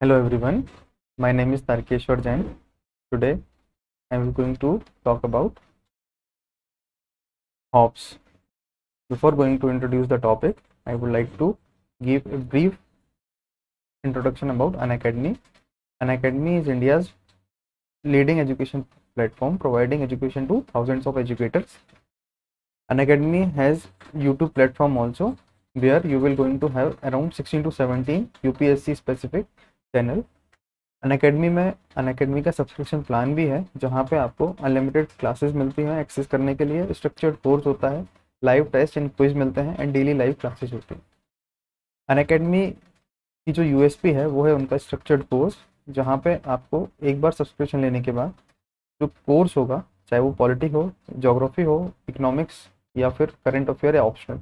Hello everyone, my name is Tarkeshwar Jain. Today I am going to talk about hops. Before going to introduce the topic, I would like to give a brief introduction about Unacademy. Unacademy is India's leading education platform providing education to thousands of educators. Unacademy has YouTube platform also where you will going to have around 16 to 17 UPSC specific channel. Unacademy का subscription plan भी है जहाँ पे आपको unlimited classes मिलती हैं access करने के लिए, स्ट्रक्चर्ड कोर्स होता है, लाइव टेस्ट एंड क्विज मिलते हैं एंड डेली लाइव क्लासेस होती हैं। अनअकैडमी की जो यूएसपी है वो है उनका स्ट्रक्चर्ड कोर्स, जहाँ पे आपको एक बार सब्सक्रिप्शन लेने के बाद जो कोर्स होगा, चाहे वो पॉलिटी हो, जोग्राफी हो, इकोनॉमिक्स या फिर करंट अफेयर या ऑप्शनल,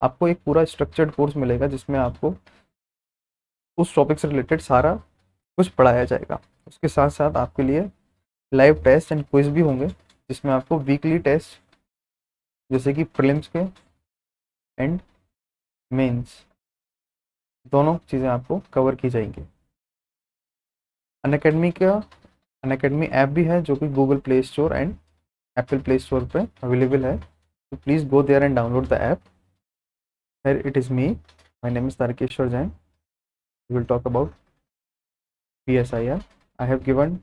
आपको एक पूरा स्ट्रक्चर्ड कोर्स मिलेगा जिसमें आपको उस टॉपिक से रिलेटेड सारा कुछ पढ़ाया जाएगा। उसके साथ साथ आपके लिए लाइव टेस्ट एंड क्विज भी होंगे जिसमें आपको वीकली टेस्ट जैसे कि प्रीलिम्स के एंड मेंस दोनों चीज़ें आपको कवर की जाएंगी। अनअकैडमी ऐप भी है जो कि Google Play Store and Apple Play Store पे अवेलेबल है, तो please go there and download the app. Here it is me, my name is Tarkeshwar Jain. We will talk about PSIR. I have given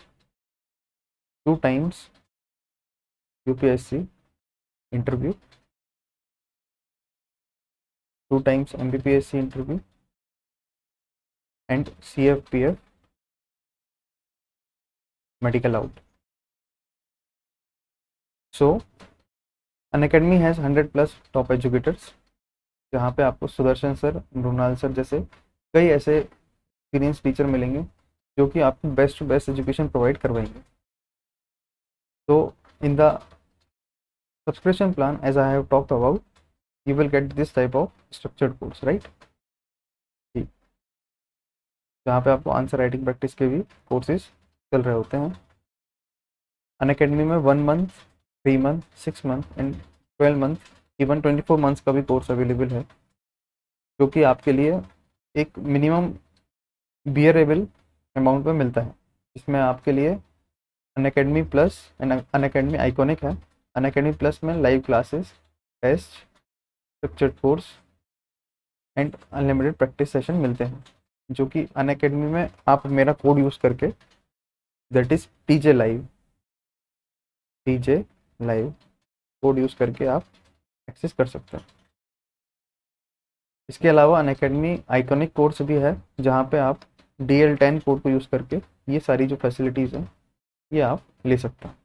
2 times UPSC interview, 2 times MPPSC interview and CFPF medical out. So Unacademy has 100+ top educators, जहाँ पे आपको Sudarshan sir, Mrinal sir जैसे कई ऐसे experience teacher मिलेंगे जो कि आपको best to best education provide करवाएंगे। तो in the subscription plan as I have talked about, you will get this type of structured course, right? ठीक, जहाँ पे आपको आंसर राइटिंग प्रैक्टिस के भी कोर्सेज चल रहे होते हैं। अनअकैडमी में 1 month, 3 month, 6 month and 12 month, even 24 months का भी कोर्स अवेलेबल है, जो कि आपके लिए एक मिनिमम बियरेबल अमाउंट में मिलता है, जिसमें आपके लिए Unacademy Plus and Unacademy Iconic है। अनअकैडमी प्लस में live classes, test, structured course and unlimited practice session मिलते हैं, जो कि अनअकैडमी में आप मेरा कोड यूज़ करके, that is TJ live code use करके आप एक्सेस कर सकते हैं। इसके अलावा अनअकैडमी आइकॉनिक कोर्स भी है जहाँ पे आप DL10 कोड को यूज़ करके ये सारी जो फैसिलिटीज़ हैं ये आप ले सकते हैं।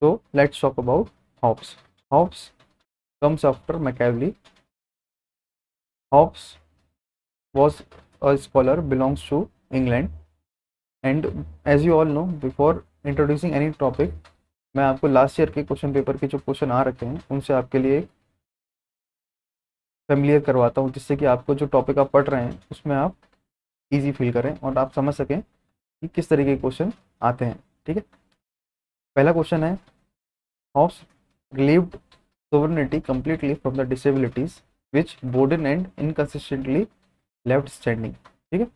तो let's talk about hops. Hops comes after Machiavelli. Hobbes was a scholar, belongs to England, and as you all know, before introducing any topic, मैं आपको लास्ट ईयर के क्वेश्चन पेपर के जो क्वेश्चन आ रखे हैं उनसे आपके लिए फेमिलियर करवाता हूँ, जिससे कि आपको जो टॉपिक आप पढ़ रहे हैं उसमें आप इजी फील करें और आप समझ सकें कि किस तरीके के क्वेश्चन आते हैं। ठीक है, पहला क्वेश्चन है, Hobbes relieved sovereignty completely from the disabilities which Bowden and inconsistently left standing. ठीक है,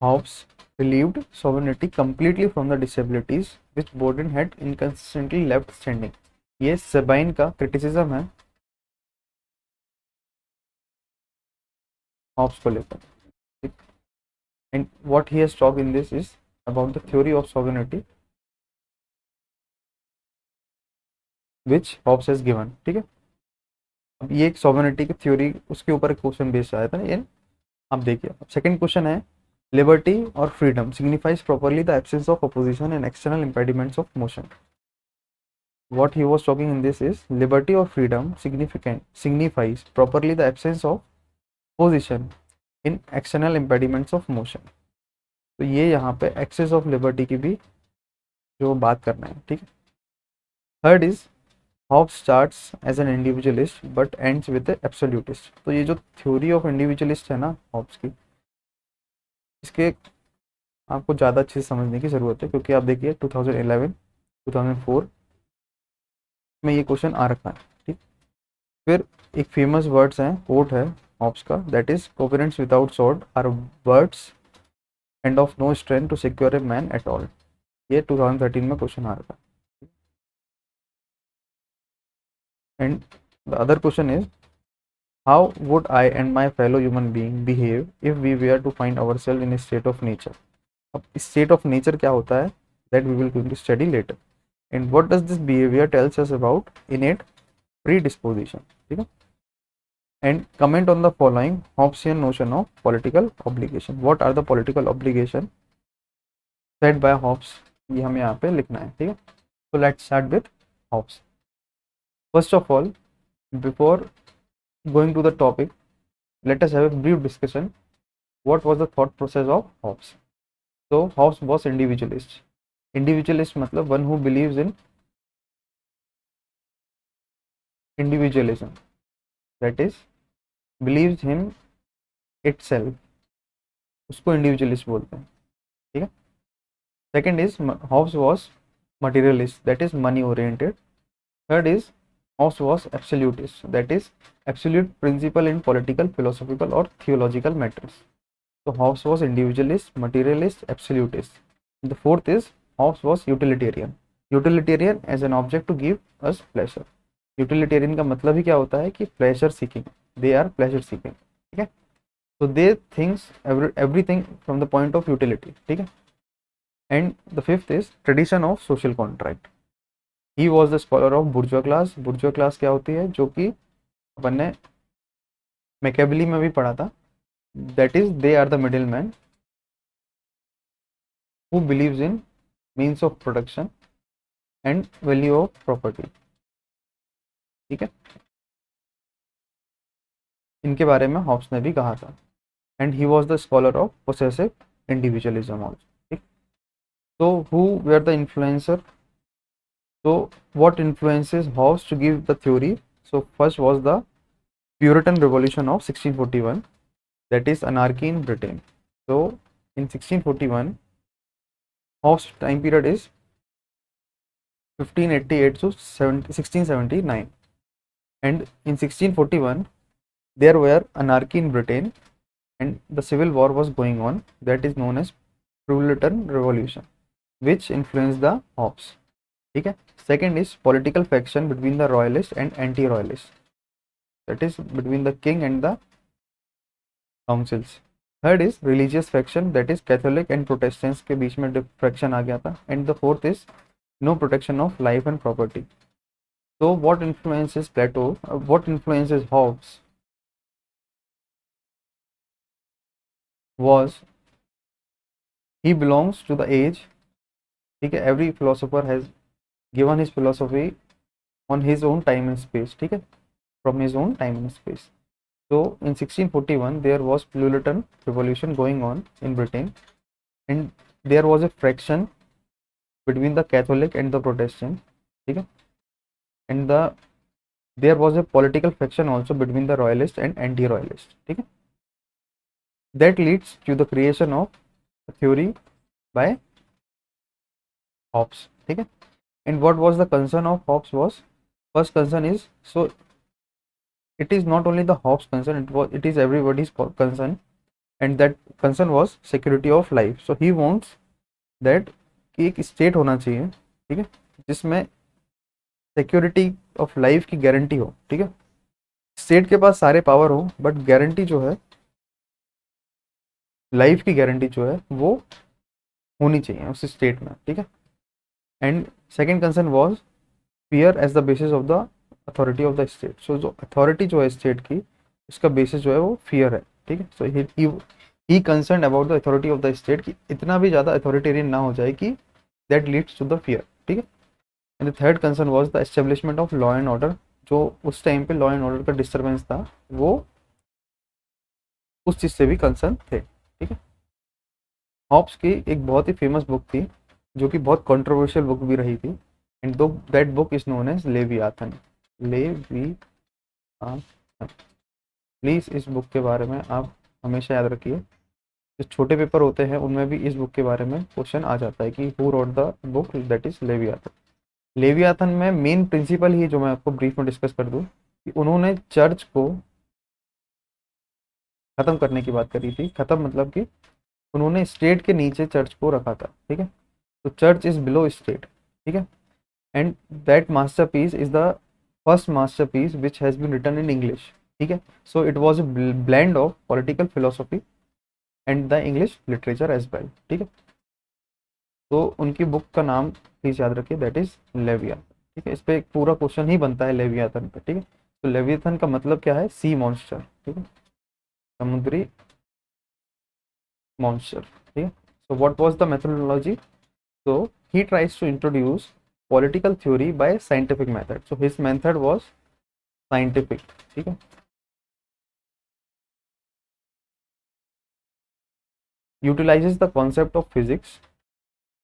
Hobbes relieved sovereignty completely from the disabilities which Bowden had inconsistently left standing. ये सेबाइन का क्रिटिसिज्म है हॉब्स को लेकर, and what he has talked in this is about the theory of sovereignty which Hobbes has given. ठीक है, अब ये एक सोवरेनिटी की थ्योरी, उसके ऊपर एक क्वेश्चन बेस्ड आया था ना ये, आप देखिए। अब सेकंड क्वेश्चन है, लिबर्टी और freedom signifies properly the absence of opposition and external impediments of motion. What he was talking in this is liberty or freedom signifies properly the absence of position in external impediments of motion. तो ये यहाँ पे access of liberty की भी जो बात करना है। ठीक है, third is Hobbes starts as an individualist but ends with absolutist. तो ये जो थ्योरी ऑफ इंडिविजुअलिस्ट है ना हॉब्स की, इसके आपको ज़्यादा अच्छे से समझने की ज़रूरत है, क्योंकि आप देखिए 2011, 2004 में ये क्वेश्चन आ रखा है। ठीक, फिर एक फेमस वर्ड्स हैं, कोट है, हॉब्स का, that is covenants without sword are words and of no strength to secure a man at all. ये 2013 में क्वेश्चन आ रहा था। And the other question is how would I and my fellow human being behave if we were to find our self in state of nature. अब state of nature क्या होता है, that we will going to study later. And what does this behaviour tells us about innate predisposition, ठीक है। And comment on the following Hobbesian notion of political obligation. What are the political obligation set by Hobbes, ये हमें यहाँ पे लिखना है, ठीक है। तो let's start with Hobbes. First of all, before going to the topic, let us have a brief discussion. What was the thought process of Hobbes? So Hobbes was individualist. Individualist मतलब one who believes in individualism, that is believes him itself, उसको individualist बोलते हैं, ठीक है। Second is Hobbes was materialist, that is money oriented. Third is Hobbes was absolutist, that is absolute principle in political, philosophical or theological matters. So Hobbes was individualist, materialist, absolutist. The fourth is Hobbes was utilitarian. Utilitarian as an object to give us pleasure. Utilitarian का मतलब ही क्या होता है कि pleasure seeking. They are pleasure seeking. ठीक है? So they thinks everything from the point of utility. ठीक है? And the fifth is tradition of social contract. He was the scholar of bourgeois class. Bourgeois class क्या होती है, जो कि अपन ने मैकेबली में भी पढ़ा था, that is they are the middleman who believes in means of production and value of property, ठीक है। इनके बारे में हॉब्स ने भी कहा था। And he was the scholar of possessive individualism also, ठीक। तो who were the influencer, so what influences Hobbes to give the theory? So first was the Puritan Revolution of 1641, that is anarchy in Britain. So in 1641, Hobbes time period is 1588 to 1679, and in 1641 there were anarchy in Britain and the civil war was going on, that is known as Puritan Revolution, which influenced the Hobbes, ठीक है। Second is political faction between the royalist and anti-royalist, that is between the king and the councils. Third is religious faction, that is Catholic and Protestants के बीच में faction आ गया था. And the fourth is no protection of life and property. So what influences Plato? What influences Hobbes was he belongs to the age, ठीक है। Every philosopher has given his philosophy on his own time and space, ठीक है, from his own time and space. So in 1641 there was Puritan revolution going on in Britain, and there was a fraction between the Catholic and the Protestant, ठीक है, and there was a political faction also between the royalist and anti-royalist, ठीक है। That leads to the creation of a theory by Hobbes, ठीक है। And what was the concern of Hobbes was, first concern is, so it is not only the Hobbes concern, it is everybody's concern, and that concern was security of life. So he wants that कि एक state होना चाहिए, ठीक है, जिसमें security of life की guarantee हो, ठीक है। स्टेट के पास सारे पावर हो, बट गारंटी जो है, लाइफ की गारंटी जो है, वो होनी चाहिए उस स्टेट में, ठीक है। And second concern was fear as the basis of the authority of the state. So जो अथॉरिटी जो है स्टेट की, उसका बेसिस जो है वो फियर है, ठीक है। So he concern about the authority of the state कि इतना भी ज़्यादा अथॉरिटेरियन ना हो जाए कि that leads to the fear, ठीक है। And the third concern was the establishment of law and order. जो उस टाइम पे लॉ एंड ऑर्डर का डिस्टर्बेंस था, वो उस चीज़ से भी कंसर्न थे, ठीक है। हॉब्स की एक बहुत ही फेमस बुक थी, जो कि बहुत कंट्रोवर्शियल बुक भी रही थी, and though that book is known as Leviathan. Leviathan, please इस बुक के बारे में आप हमेशा याद रखिए। जो छोटे पेपर होते हैं उनमें भी इस बुक के बारे में क्वेश्चन आ जाता है कि who wrote the book, that is Leviathan. Leviathan में मेन प्रिंसिपल ही जो मैं आपको ब्रीफ में डिस्कस कर दूं, कि उन्होंने चर्च को खत्म करने की बात करी थी। खत्म मतलब कि उन्होंने स्टेट के नीचे चर्च को रखा था, ठीक है। तो चर्च इज बिलो स्टेट, ठीक है। And that masterpiece is the first masterpiece which has been written in English, ठीक है। So it was a blend of political philosophy and the English literature as well, ठीक है। तो उनकी book का नाम प्लीज याद रखिए, दैट इज लेविया, ठीक है। इस पे एक पूरा क्वेश्चन ही बनता है लेवियाथन पे, ठीक है। तो लेवियाथन का मतलब क्या है, सी मॉन्स्टर, ठीक है, समुद्री मॉन्स्टर, ठीक है। So what was the methodology, so he tries to introduce political theory by scientific method, so his method was scientific, ठीक है। Utilizes the concept of physics,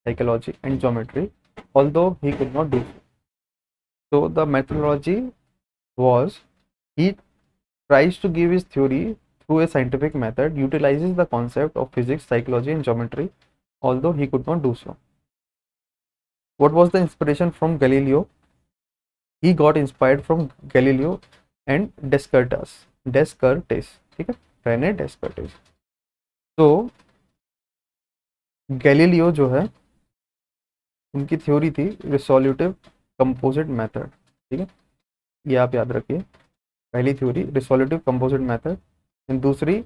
psychology and geometry, although he could not do so. So the methodology was, he tries to give his theory through a scientific method, utilizes the concept of physics, psychology and geometry, although he could not do so. What was the inspiration from Galileo? He got inspired from Galileo and Descartes, ठीक है, Renee डेस्कर्टेस। तो Galileo जो है, उनकी theory थी रिसोल्यूटिव composite method, ठीक है, ये आप याद रखिए। पहली थ्योरी रिसोल्यूटिव कंपोजिट मेथड, एंड दूसरी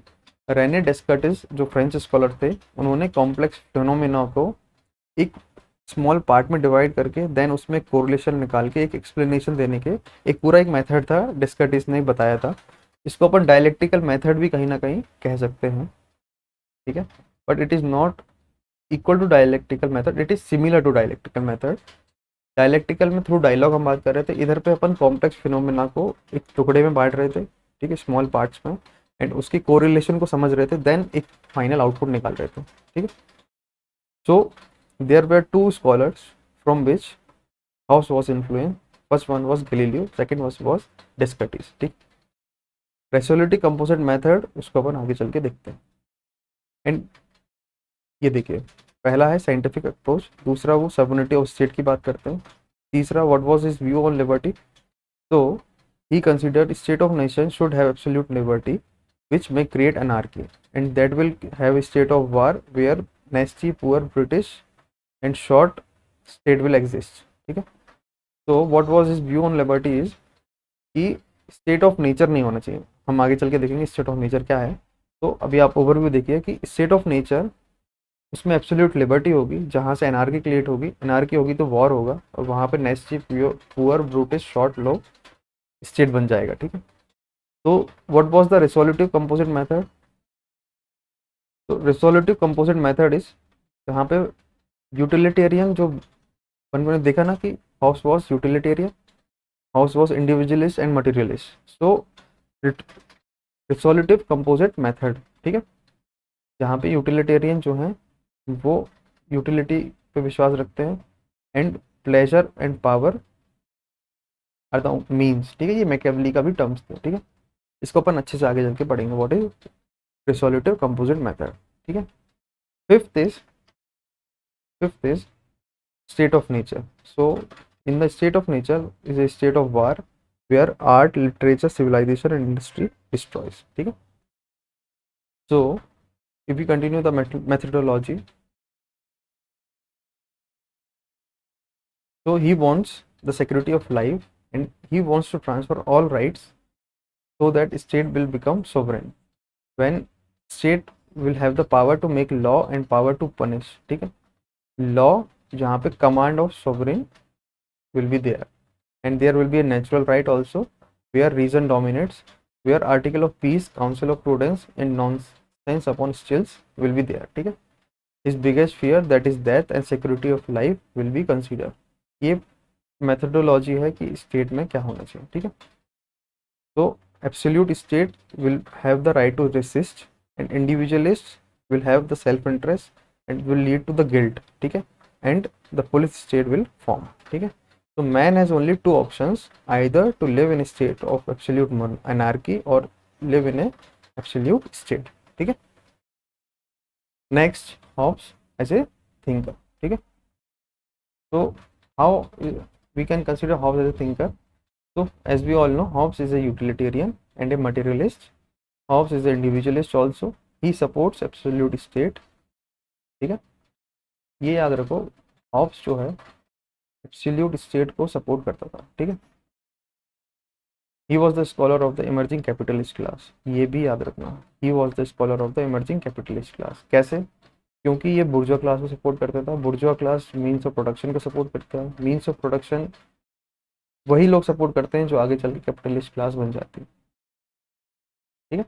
रेने डेस्कर्टिस जो फ्रेंच स्कॉलर थे, उन्होंने कॉम्प्लेक्स फिनोमिना को एक स्मॉल पार्ट में डिवाइड करके देन उसमें कोरिलेशन निकाल के एक एक्सप्लेनेशन देने के एक पूरा एक मेथड था, डेस्कर्टिस ने बताया था। इसको अपन डायलेक्टिकल मेथड भी कहीं ना कहीं कह सकते हैं, ठीक है। But it is not equal to dialectical method, it is similar to dialectical method. Dialectical में थ्रू डायलॉग हम बात कर रहे थे, इधर पे अपन कॉम्प्लेक्स फिनोमेना को एक टुकड़े में बांट रहे थे, ठीक है, स्मॉल पार्ट्स में, एंड उसकी कोरिलेशन को समझ रहे थे, देन एक फाइनल आउटपुट निकाल रहे थे, ठीक है। So there were two scholars from which Hobbes was influence, first one was Galileo, second was Descartes, ठीक। रेसोल्यूटिव कंपोजिट मेथड उसको अपन आगे चल के देखते हैं। एंड ये देखिए, पहला है साइंटिफिक अप्रोच, दूसरा वो सबयूनिटी ऑफ स्टेट की बात करते हैं, तीसरा what was his view on liberty. तो he considered state of nation should have absolute liberty which may create anarchy and that will have a state of war where nasty poor British and short state will exist, ठीक है। तो what was his view on liberty is कि state of nature नहीं होना चाहिए। हम आगे चल के देखेंगे स्टेट ऑफ नेचर क्या है। तो अभी आप ओवरव्यू देखिए कि स्टेट ऑफ नेचर, उसमें एब्सोल्यूट लिबर्टी होगी, जहाँ से एनार्की क्रिएट होगी, एनार्की होगी तो वॉर होगा, और वहाँ पे nasty poor brutish short low state बन जाएगा, ठीक है। तो what was the resolutive composite method, तो रिसोल्यूटिव कंपोजिट मेथड इज, यहाँ पे यूटिलिटेरियन जो अपन ने देखा ना कि Hobbes was utilitarian, Hobbes was individualist and materialist, so resolutive composite method, ठीक है, जहाँ पे यूटिलिटेरियन जो हैं वो यूटिलिटी पे विश्वास रखते हैं, and pleasure and power are the means, ठीक है। ये मैकियावेली का भी टर्म्स थे, ठीक है। इसको अपन अच्छे से आगे चल के पढ़ेंगे, what is resolutive composite method, ठीक है। Fifth is state of nature. So in the state of nature is a state of war where art literature civilisation and industry destroys, ठीक है। सो if we continue the methodology, so he wants the security of life and he wants to transfer all rights so that state will become sovereign, when state will have the power to make law and power to punish, ठीक है। law जहाँ पे command of sovereign will be there, and there will be a natural right also where reason dominates, where article of peace, council of prudence and nonsense upon stilts will be there, ठीक है। his biggest fear that is death and security of life will be considered। ये methodology है कि state में क्या होना चाहिए, ठीक है। तो absolute state will have the right to resist and individualist will have the self interest and will lead to the guilt, ठीक है, and the police state will form, ठीक है। तो man has only two options, either to live in state of absolute anarchy और live in a absolute state, ठीक है। Next Hobbes as a thinker, ठीक है। तो how we can consider Hobbes as a thinker? So as we all know, Hobbes is a utilitarian and a materialist. Hobbes is individualist also, he supports absolute state. ठीक है, ये याद रखो, Hobbs जो है एब्सोल्यूट स्टेट को support करता था। ठीक है, he was the scholar of the emerging capitalist class, ये भी याद रखना, he was the scholar of the emerging capitalist class. कैसे? क्योंकि ये बुर्जुआ क्लास को सपोर्ट करता था। बुर्जुआ क्लास मीन्स ऑफ प्रोडक्शन को सपोर्ट करता है। मीन्स ऑफ प्रोडक्शन वही लोग सपोर्ट करते हैं जो आगे चल के कैपिटलिस्ट क्लास बन जाती है। ठीक है,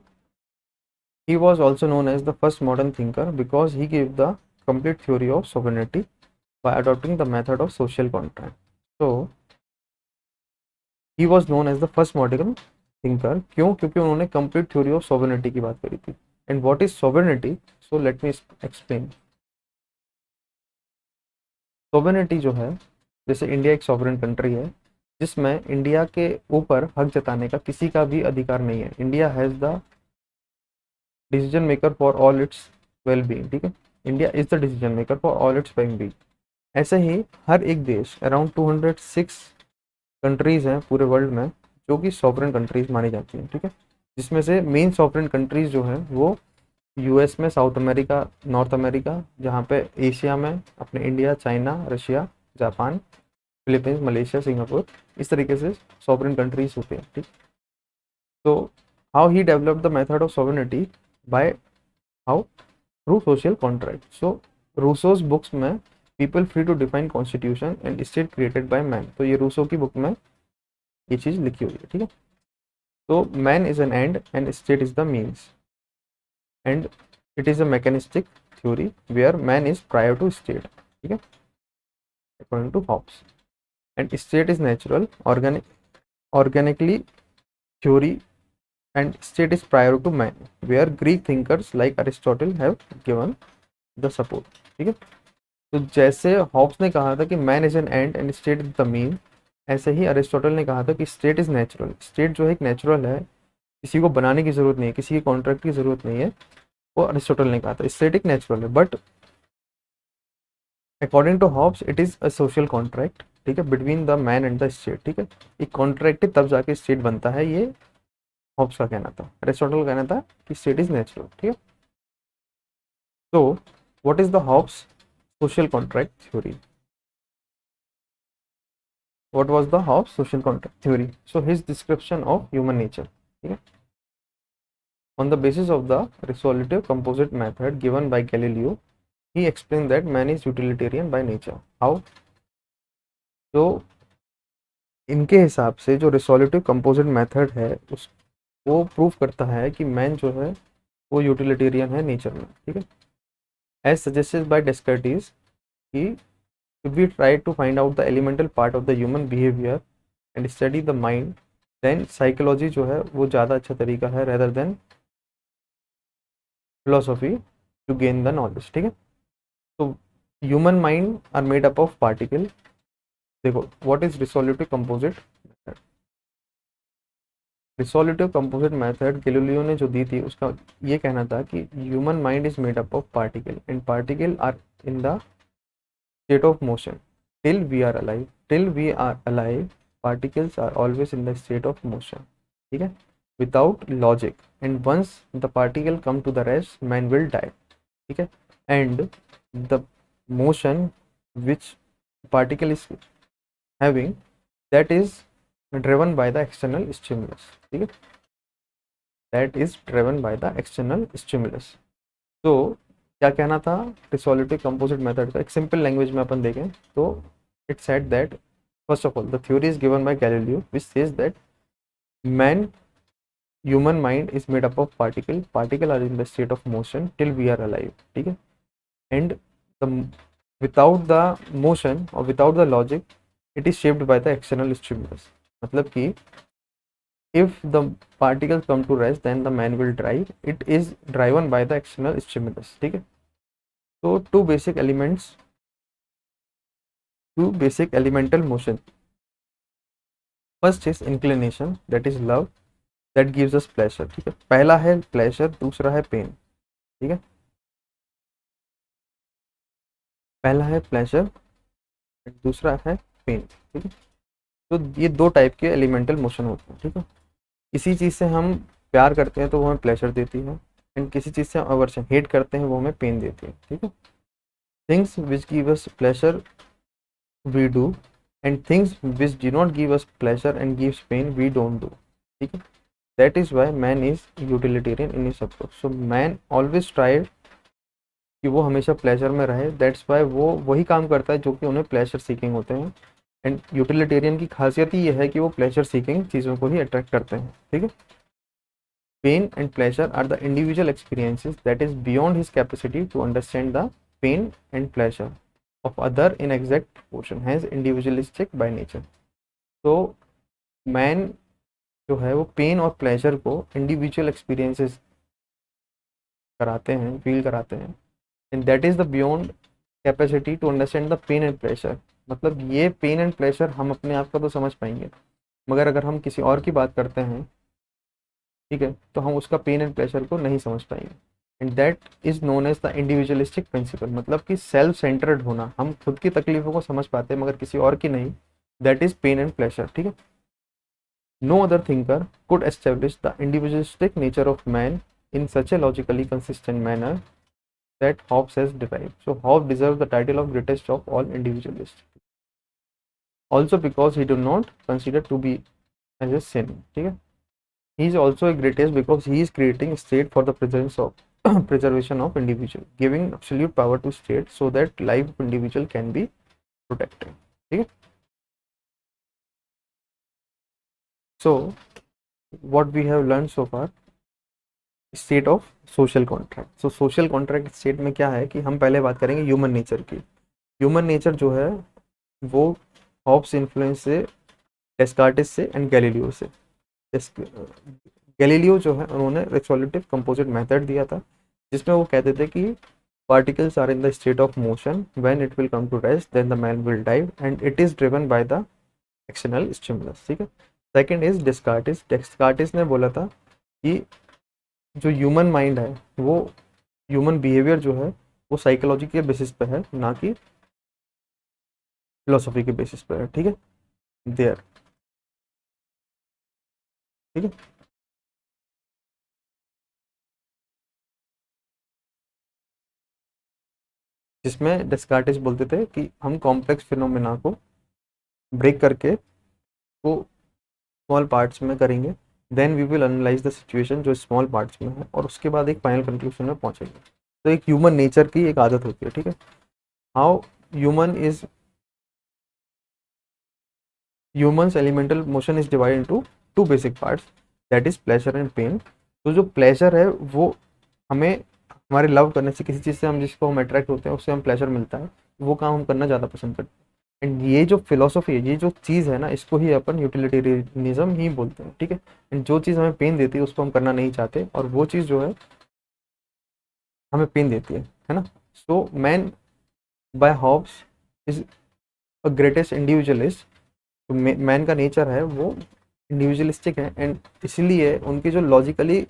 he was also known as the first modern thinker because he gave the complete theory of sovereignty by adopting the method of social contract. So he was known as the first modern thinker, क्यों? क्योंकि उन्होंने complete theory of sovereignty की बात करी थी। And what is sovereignty? So let me explain. Sovereignty जो है, जैसे इंडिया एक सॉवरेन कंट्री है जिसमें इंडिया के ऊपर हक जताने का किसी का भी अधिकार नहीं है। India has the decision maker for all it's well being. ठीक है, India is the decision maker for all it's well being. ऐसे ही हर एक देश, अराउंड 206 कंट्रीज हैं पूरे वर्ल्ड में जो कि सॉवरेन कंट्रीज मानी जाती हैं। ठीक है, जिसमें से मेन सॉवरेन कंट्रीज जो हैं वो यूएस में, साउथ अमेरिका, नॉर्थ अमेरिका, जहाँ पे एशिया में अपने India, China, Russia, Japan, Philippines, Malaysia, Singapore, इस तरीके से सॉवरेन कंट्रीज होते हैं। ठीक, तो how he developed the method of sovereignty, by how, through social contract. So Rousseau's books में people free to define constitution and state created by man, तो ये रूसो की बुक में ये चीज़ लिखी हुई है। ठीक है, तो man is an end and state is the means, and it is a mechanistic theory where man is prior to state. ठीक है, according to Hobbes, and state is natural organically theory, and state is prior to man, where Greek thinkers like Aristotle have given the support। ठीक है, तो जैसे Hobbs ने कहा था कि man is an end and state is the mean, ऐसे ही Aristotle ने कहा था कि स्टेट इज नेचुरल। स्टेट जो है एक नेचुरल है, किसी को बनाने की जरूरत नहीं है, किसी की कॉन्ट्रैक्ट की जरूरत नहीं है, वो अरिस्टोटल ने कहा था। स्टेट एक नेचुरल है, but according to Hobbes it is a social contract. ठीक है, between the man and the state. ठीक है, एक कॉन्ट्रैक्ट तब जाके स्टेट बनता है, ये हॉब्स का कहना था। अरिस्टोटल का कहना था कि स्टेट इज नेचुरल। ठीक है, तो what is the Hobbes social contract theory? What was the Hobbes social contract theory? So his description of human nature. Okay? On the basis of the resolutive composite method given by Galileo, he explained that man is utilitarian by nature. How? तो इनके हिसाब से जो रिसोल्यूटिव composite method है उस वो prove करता है कि मैन जो है वो यूटिलिटेरियन है नेचर में। ठीक है, एज सजेस्टेड बाय डेस्कार्टिस कि if we try to find out the elemental part of the human behavior and study the mind, then psychology जो है वो ज़्यादा अच्छा तरीका है rather than philosophy to gain the knowledge। ठीक है, तो human mind are made up of particle। देखो, what is resolutive composite method? Resolutive composite method Galileo ने जो दी थी उसका ये कहना था कि human mind is made up of particle and particle are in the state of motion till we are alive। till we are alive particles are always in the state of motion। ठीक है, without logic, and once the particle come to the rest man will die। ठीक है, and the motion which particle is having, that is driven by the external stimulus। ठीक है, that is driven by the external stimulus। तो क्या कहना था रिसोल्यूटिव composite method का? एक सिंपल लैंग्वेज में अपन देखें तो it said that first of all the theory is given by Galileo which says that man human mind is made up of particle are in the state of motion till we are alive. ठीक है, and the without the motion और without the logic it is shaped by the external stimulus. मतलब कि if the particles come to rest then the man will drive, it is driven by the external stimulus। ठीक है, तो two basic elemental motion, first is inclination, that is love, that gives us pleasure। ठीक है, पहला है pleasure, दूसरा है pain। ठीक है, पहला है pleasure, दूसरा है pain। ठीक है, तो ये दो टाइप के एलिमेंटल मोशन होते हैं। ठीक है, किसी चीज़ से हम प्यार करते हैं तो वो हमें प्लेजर देती है, एंड किसी चीज़ से हम अवर्शन हेट करते हैं वो हमें पेन देती है, ठीक है। Things which give us pleasure we do, and things which do not give us pleasure and gives pain we don't do, ठीक है। That is why man is utilitarian in his approach. So man always try कि वो हमेशा pleasure में रहे, that's why वो वही काम करता है जो कि उन्हें प्लेजर सीकिंग होते हैं। एंड यूटिलिटेरियन की खासियत ही ये है कि वो प्लेजर सीकिंग चीज़ों को ही अट्रैक्ट करते हैं, ठीक है। Pain and pleasure are the individual experiences that is beyond his capacity to understand the pain and pleasure of other in exact proportion, has individualistic by nature. तो मैन जो है वो पेन और प्लेजर को इंडिविजुअल एक्सपीरियंसेस कराते हैं, feel कराते हैं, and that is the beyond capacity to understand the pain and pleasure. मतलब ये पेन एंड प्लेजर हम अपने आप का तो समझ पाएंगे, मगर अगर हम किसी और की बात करते हैं, ठीक है, तो हम उसका पेन एंड प्लेजर को नहीं समझ पाएंगे। And that is known as the individualistic principle. मतलब कि सेल्फ सेंटर्ड होना, हम खुद की तकलीफों को समझ पाते हैं मगर किसी और की नहीं, that is pain and pleasure, ठीक है। No other thinker could establish the individualistic nature of man in such a logically consistent manner that Hobbes has derived. So Hobbes deserves the title of greatest of all individualists, also because he do not consider to be as a sin, ठीक है। He is also a greatest because he is creating a state for the presence of preservation of individual, giving absolute power to state so that life of individual can be protected, ठीक है। So what we have learned so far, state of social contract. So social contract state में क्या है कि हम पहले बात करेंगे ह्यूमन नेचर की। ह्यूमन नेचर जो है वो हॉब्स इन्फ्लुएंस से, डेस्कार्टिस से एंड गैलीलियो से। गैलीलियो जो है उन्होंने रिसोल्यूटिव कंपोजिट मेथड दिया था, जिसमें वो कहते थे कि particles are in the state of motion, when it will come to rest then the man will die and it is driven by the external stimulus, ठीक है। Second is डेस्कार्टिस। डेस्कार्टिस ने बोला था कि जो ह्यूमन माइंड है, वो ह्यूमन बिहेवियर जो है वो साइकोलॉजी के बेसिस पे है, ना कि फिलोसफी के बेसिस पे है, ठीक है। देयर, ठीक है। जिसमें डेस्कार्टिस बोलते थे कि हम कॉम्प्लेक्स फिनोमेना को ब्रेक करके वो स्मॉल पार्ट्स में करेंगे, then we will analyse the situation जो स्मॉल पार्ट्स में है, और उसके बाद एक फाइनल कंक्लूजन में पहुंचेंगे। तो एक ह्यूमन नेचर की एक आदत होती है, ठीक है। How human is humans elemental motion is divide into two basic parts, that is pleasure and pain. तो जो प्लेजर है वो हमें हमारे लव करने से, किसी चीज़ से हम जिसको हम अट्रैक्ट होते हैं उससे हम प्लेजर मिलता है, वो काम हम करना ज़्यादा पसंद करते हैं। एंड ये जो फिलोसफी है, ये जो चीज़ है ना, इसको ही अपन यूटिलिटेरियनिज्म ही बोलते हैं, ठीक है। एंड जो चीज़ हमें पेन देती है उसको हम करना नहीं चाहते, और वो चीज़ जो है हमें पेन देती है ना। So man by Hobbes is a greatest individualist. तो मैन का नेचर है वो इंडिविजुअलिस्टिक है, एंड इसलिए उनकी जो लॉजिकली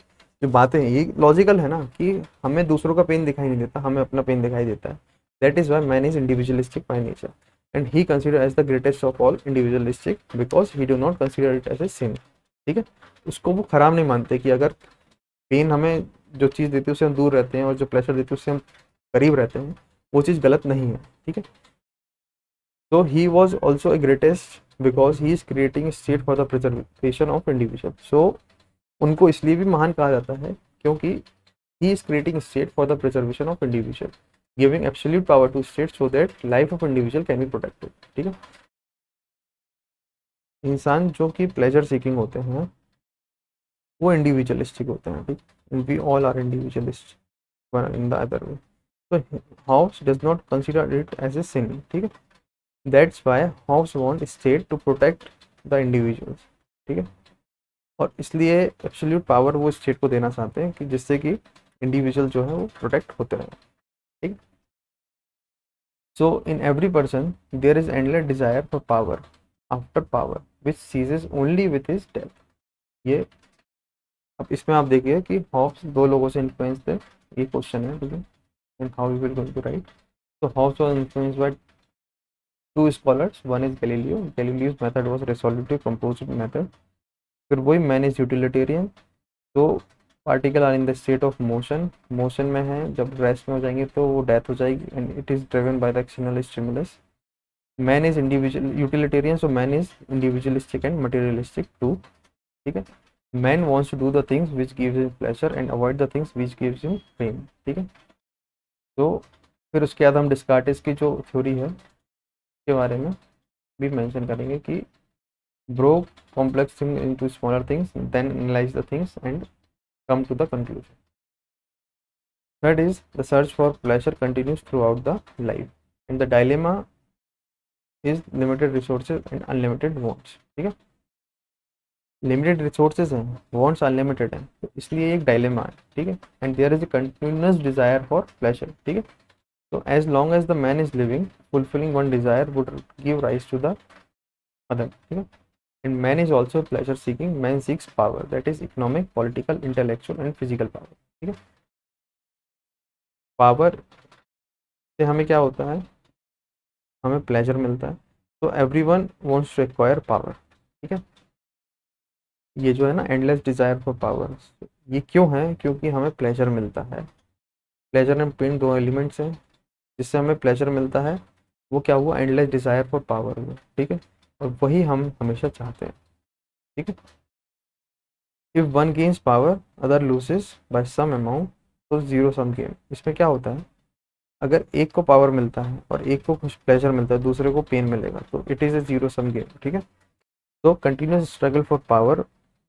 जो बातें हैं ये लॉजिकल है ना, कि हमें दूसरों का पेन दिखाई नहीं देता, हमें अपना पेन दिखाई देता है। That is why man is individualistic by nature, and he consider as the greatest of all individualistic because he do not consider it as a sin, ठीक है। उसको वो खराब नहीं मानते कि अगर पेन हमें जो चीज़ देती है उससे हम दूर रहते हैं और जो प्लेजर देती है उससे हम करीब रहते हैं, वो चीज़ गलत नहीं है, ठीक है। So he was also a greatest because he is creating a state for the preservation of individual. So उनको इसलिए भी महान कहा जाता है क्योंकि he is creating a state for the preservation of individual, giving absolute power to state so that life of individual can be protected, ठीक है। इंसान जो कि प्लेजर सीकिंग होते हैं वो इंडिविजुअलिस्टिक होते हैं, ठीक। We all are individualist in the other way. तो Hobbes does not consider it as a sin, ठीक है। That's why Hobbes want state to protect the individuals, ठीक है। और इसलिए एब्सोल्यूट पावर वो स्टेट को देना चाहते हैं कि जिससे कि इंडिविजुअल जो है वो प्रोटेक्ट होते रहे, ठीक। So in every person there is endless desire for power after power which ceases only with his death. ये अब इसमें आप देखिए कि हॉब्स दो लोगों से इन्फ्लुएंस थे, ये क्वेश्चन है, ठीक है। And how we will going to write. तो Hobbes was influenced by two scholars, one is Galileo. Galileo's method was resolutive composite method. फिर वही मैन इज यूटिलिटेरियन, तो particle are in the state of motion, motion में है, जब rest में हो जाएंगे तो वो डेथ हो जाएगी, and it is driven by the external stimulus. Man is individual utilitarian, so man is individualistic and materialistic too. ठीक है, man wants to do the things which gives him pleasure and avoid the things which gives him pain. ठीक है, तो फिर उसके बाद हम डिस्कार्टिस की जो थ्योरी है के बारे में भी मेंशन करेंगे कि broke complex thing into smaller things, then analyze the things and come to the conclusion. Third is the search for pleasure continues throughout the life, and the dilemma is limited resources and unlimited wants. ठीक है, limited resources हैं, wants unlimited हैं, तो इसलिए एक dilemma है। ठीक है, and there is a continuous desire for pleasure. ठीक है, so as long as the man is living, fulfilling one desire would give rise to the other. ठीक है, and man is also pleasure seeking. Man seeks power, that is economic, political, intellectual and physical power. ठीक है, power से हमें क्या होता है, हमें प्लेजर मिलता है, तो everyone wants to acquire power. ठीक है, ये जो है ना एंडलेस डिजायर फॉर पावर, ये क्यों है, क्योंकि हमें प्लेजर मिलता है। प्लेजर एंड पेन दो एलिमेंट्स हैं जिससे हमें प्लेजर मिलता है, वो क्या हुआ, एंडलेस डिजायर फॉर पावर में। ठीक है, और वही हम हमेशा चाहते हैं। ठीक है, if one gains power other loses by some amount, तो जीरो सम गेम। इसमें क्या होता है, अगर एक को पावर मिलता है और एक को कुछ प्लेजर मिलता है, दूसरे को पेन मिलेगा, तो it is a zero sum game. ठीक है, तो continuous struggle for power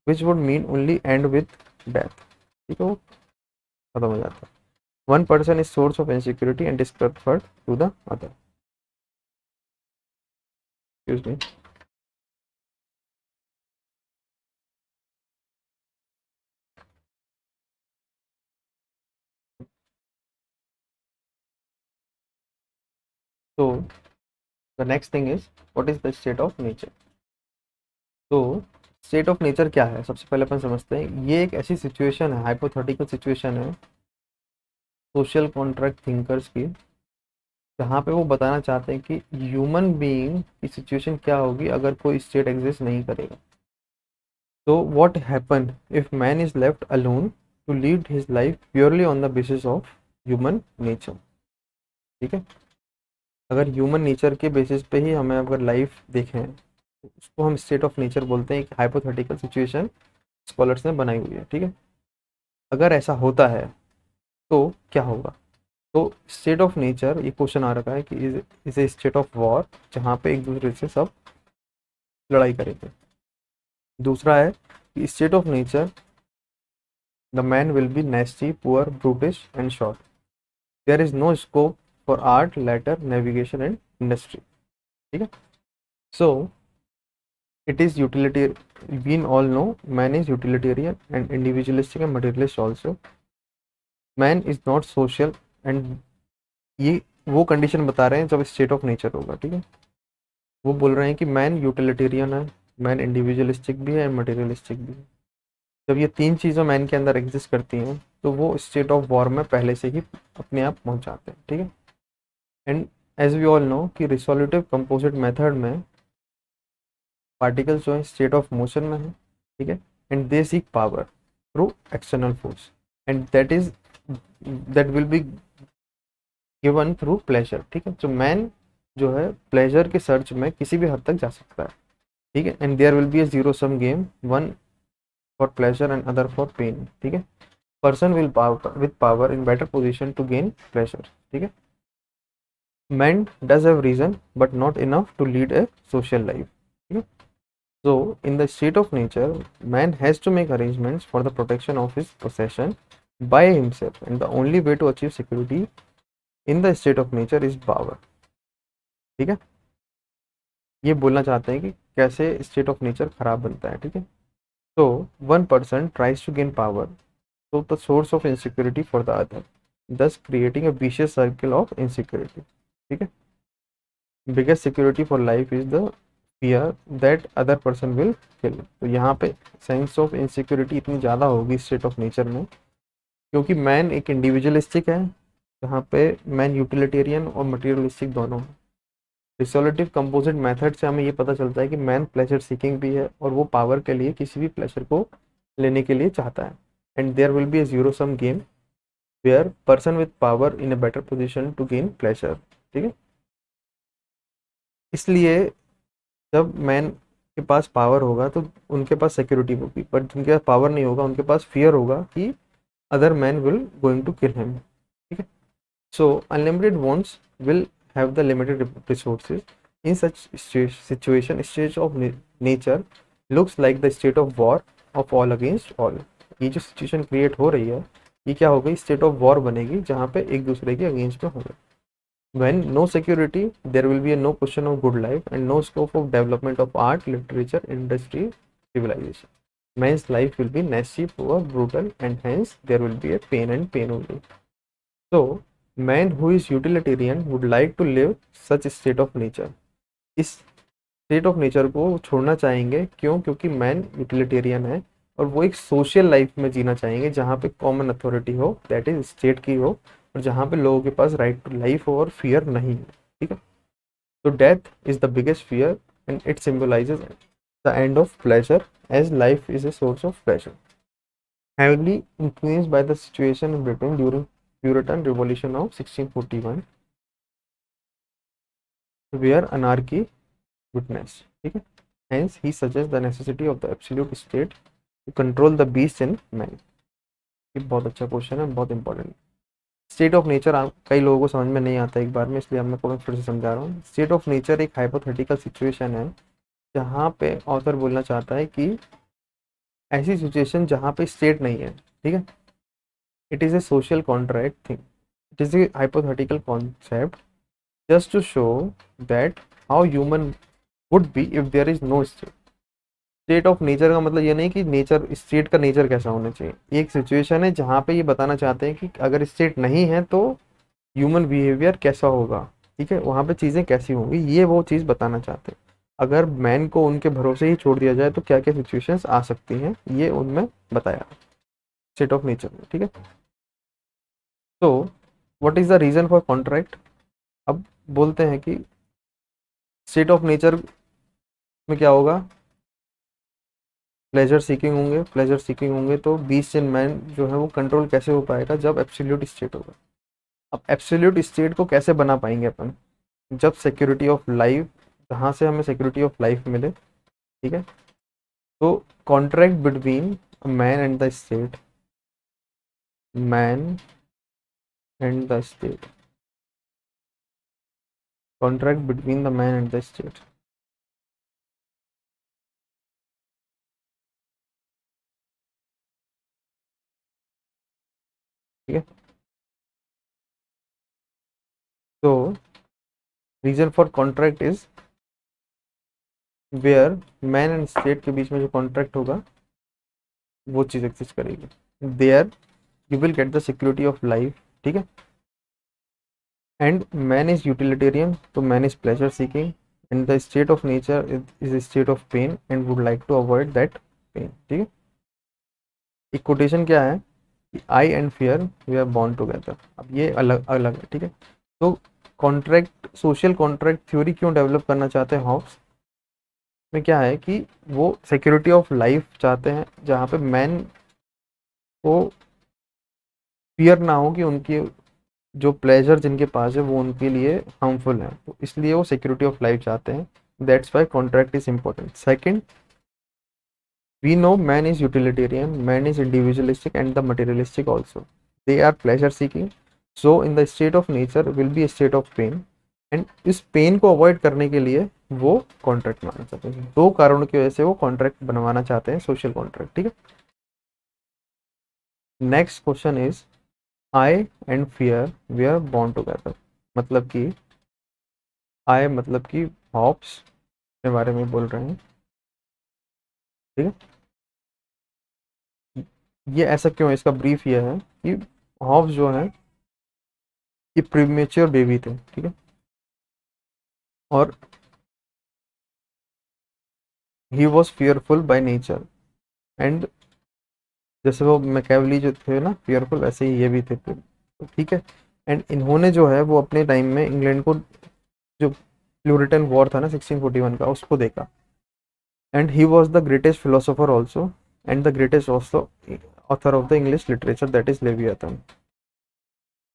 which would mean only end with death. ठीक है, वो खत्म हो जाता है। One person is source of insecurity and discomfort to the other. Excuse me. तो the next thing is what is the state of nature. तो state of nature क्या है, सबसे पहले अपन समझते हैं। ये एक ऐसी सिचुएशन है, हाइपोथेटिकल सिचुएशन है सोशल कॉन्ट्रैक्ट थिंकर्स की, जहाँ पे वो बताना चाहते हैं कि ह्यूमन बीइंग की सिचुएशन क्या होगी अगर कोई स्टेट एग्जिस्ट नहीं करेगा। तो what happen if man is left alone to lead his life purely on the basis of human nature. ठीक है, अगर ह्यूमन नेचर के बेसिस पे ही हमें अगर लाइफ देखें, तो उसको हम स्टेट ऑफ नेचर बोलते हैं। एक हाइपोथेटिकल सिचुएशन स्कॉलर्स ने बनाई हुई है। ठीक है, अगर ऐसा होता है तो क्या होगा। तो स्टेट ऑफ नेचर, ये क्वेश्चन आ रखा है कि is a state of war, जहाँ पे एक दूसरे से सब लड़ाई करेंगे। दूसरा है कि state of nature the man will be nasty, poor, brutish and short. There is no scope for art, letter, navigation and industry. ठीक है, सो it is utilitarian, we all know man is utilitarian and individualistic and materialist also. Man is not social, and ये वो condition बता रहे हैं जब state of nature होगा। ठीक है, वो बोल रहे हैं कि मैन यूटिलिटेरियन है, मैन इंडिविजुअलिस्टिक भी है एंड मटेरियलिस्टिक भी है। जब ये तीन चीज़ें मैन के अंदर एग्जिस्ट करती हैं, तो वो स्टेट ऑफ वॉर में पहले से ही अपने आप पहुंच जाते हैं। ठीक है, and as we all know कि रिसोल्यूटिव कंपोजिट मेथड में पार्टिकल्स जो है स्टेट ऑफ मोशन में है। ठीक है, and they seek power through external force, and that will be given through pleasure. ठीक है, तो मैन जो है प्लेजर के सर्च में किसी भी हद तक जा सकता है। ठीक है, and there will be a zero sum game, one for pleasure and other for pain. ठीक है, person will with power in better position to gain pleasure. ठीक है, man does have reason but not enough to lead a social life. ठीक है, so in the state of nature, man has to make arrangements for the protection of his possession by himself, and the only way to achieve security in the state of nature is power. ठीक है, ये बोलना चाहते हैं कि कैसे state of nature खराब बनता है। ठीक है, तो one person tries to gain power, so the source of insecurity for the other, thus creating a vicious circle of insecurity. ठीक है, biggest security for life is the fear that other person will kill. तो यहाँ पे sense of insecurity इतनी ज़्यादा होगी state of nature में, क्योंकि मैन एक इंडिविजुअलिस्टिक है, जहाँ पे मैन यूटिलिटेरियन और मटेरियलिस्टिक दोनों है। रिसोल्यूटिव कंपोजिट मेथड से हमें ये पता चलता है कि मैन प्लेजर सीकिंग भी है, और वो पावर के लिए किसी भी प्लेजर को लेने के लिए चाहता है। and there will be a zero sum game where person with power in a better position to gain pleasure. ठीक है, इसलिए जब मैन के पास पावर होगा तो उनके पास सिक्योरिटी होगी, पर जिनके पास पावर नहीं होगा उनके पास फियर होगा कि other man will going to kill him. ठीक है, so unlimited wants will have the limited resources. In such situation state of nature looks like the state of war of all against all. ये जो situation create हो रही है ये क्या हो गई, स्टेट ऑफ वॉर बनेगी जहाँ पे एक दूसरे के अगेंस्ट में होगा. When no security, there will be a no question of good life and no scope of development of art, literature, industry, civilization. Man's life will be nasty, poor, brutal, and hence there will be a pain only. So, man who is utilitarian would like to live such a state of nature. इस state of nature को छोड़ना चाहेंगे, क्यों? क्योंकि man utilitarian है और वो एक सोशल लाइफ में जीना चाहेंगे जहाँ पे कॉमन अथॉरिटी हो, दैट इज स्टेट की हो, और जहाँ पे लोगों के पास राइट टू लाइफ हो और फियर नहीं हो. ठीक है, तो death is the biggest fear and it symbolises the end of pleasure as life is a source of pleasure. Heavily influenced by the situation in Britain during Puritan Revolution of 1641, where anarchy witnessed. ठीक है, hence he suggests the necessity of the absolute state to control the beast in man. ये बहुत अच्छा question है, बहुत important. State of nature कई लोगों को समझ में नहीं आता एक बार में, इसलिए मैं आपको फिर से समझा रहा हूँ. स्टेट ऑफ नेचर एक हाइपोथेटिकल सिचुएशन है जहाँ पे ऑथर बोलना चाहता है कि ऐसी सिचुएशन जहाँ पे स्टेट नहीं है. ठीक है, it is a social contract thing. It is a hypothetical concept just to show that how human would be if there is no state. State of nature का मतलब ये नहीं कि नेचर, स्टेट का नेचर कैसा होना चाहिए. ये एक सिचुएशन है जहाँ पे ये बताना चाहते हैं कि अगर स्टेट नहीं है तो ह्यूमन बिहेवियर कैसा होगा. ठीक है, वहाँ पे चीज़ें कैसी होंगी, ये वो चीज़ बताना चाहते हैं. अगर मैन को उनके भरोसे ही छोड़ दिया जाए तो क्या क्या सिचुएशंस आ सकती हैं, ये उनमें बताया स्टेट ऑफ नेचर में. ठीक है, तो what is the reason for contract. अब बोलते हैं कि स्टेट ऑफ नेचर में क्या होगा, प्लेजर सीकिंग होंगे तो बीस्ट इन मैन जो है वो कंट्रोल कैसे हो पाएगा, जब एब्सोल्यूट स्टेट होगा. अब एब्सोल्यूट स्टेट को कैसे बना पाएंगे अपन, जब सिक्योरिटी ऑफ लाइफ, जहाँ से हमें सिक्योरिटी ऑफ लाइफ मिले. ठीक है, तो contract between man and the state, man and the state, contract between the man and the state. ठीक है, तो reason for contract is where man and state के बीच में जो कॉन्ट्रैक्ट होगा वो चीज़ एग्जिस्ट करेगी. There you will get the security of life. ठीक है, एंड मैन इज यूटिलिटेरियन, तो man is pleasure seeking, and the state of nature is a state of pen and would like to avoid that pain. ठीक है, एक quotation क्या है कि I and fear we are born together. अब ये अलग अलग है. ठीक है, तो कॉन्ट्रैक्ट, सोशल कॉन्ट्रैक्ट थ्योरी क्यों डेवलप करना चाहते हैं हॉब्स में, क्या है कि वो सिक्योरिटी ऑफ लाइफ चाहते हैं जहाँ पे मैन को फियर ना हो कि उनकी जो प्लेजर जिनके पास है वो उनके लिए हार्मफुल है, तो इसलिए वो सिक्योरिटी ऑफ लाइफ चाहते हैं. That's why contract is important. Second, we know man is utilitarian, man is individualistic and the materialistic also. They are pleasure seeking, so in the state of nature will be a state of pain, and इस pen को avoid करने के लिए वो contract बनाना चाहते हैं. दो कारणों की वजह से वो कॉन्ट्रैक्ट बनवाना चाहते हैं, सोशल कॉन्ट्रैक्ट. ठीक है, next question is I and fear we are born together. मतलब कि आई मतलब कि हॉब्स के बारे में बोल रहे हैं. ठीक है, ये ऐसा क्यों है, इसका ब्रीफ ये है कि हॉब्स जो है ये प्रीमेच्योर बेबी थे. ठीक है, और he was fearful bye nature, and जैसे वो मैकेवली जो थे ना फियरफुल, वैसे ही ये भी थे. ठीक है, एंड इन्होंने जो है वो अपने टाइम में इंग्लैंड को, जो प्यूरिटन वॉर था ना 1641 का, उसको देखा. And he was the greatest philosopher also and the greatest also author of the English literature, that is Leviathan.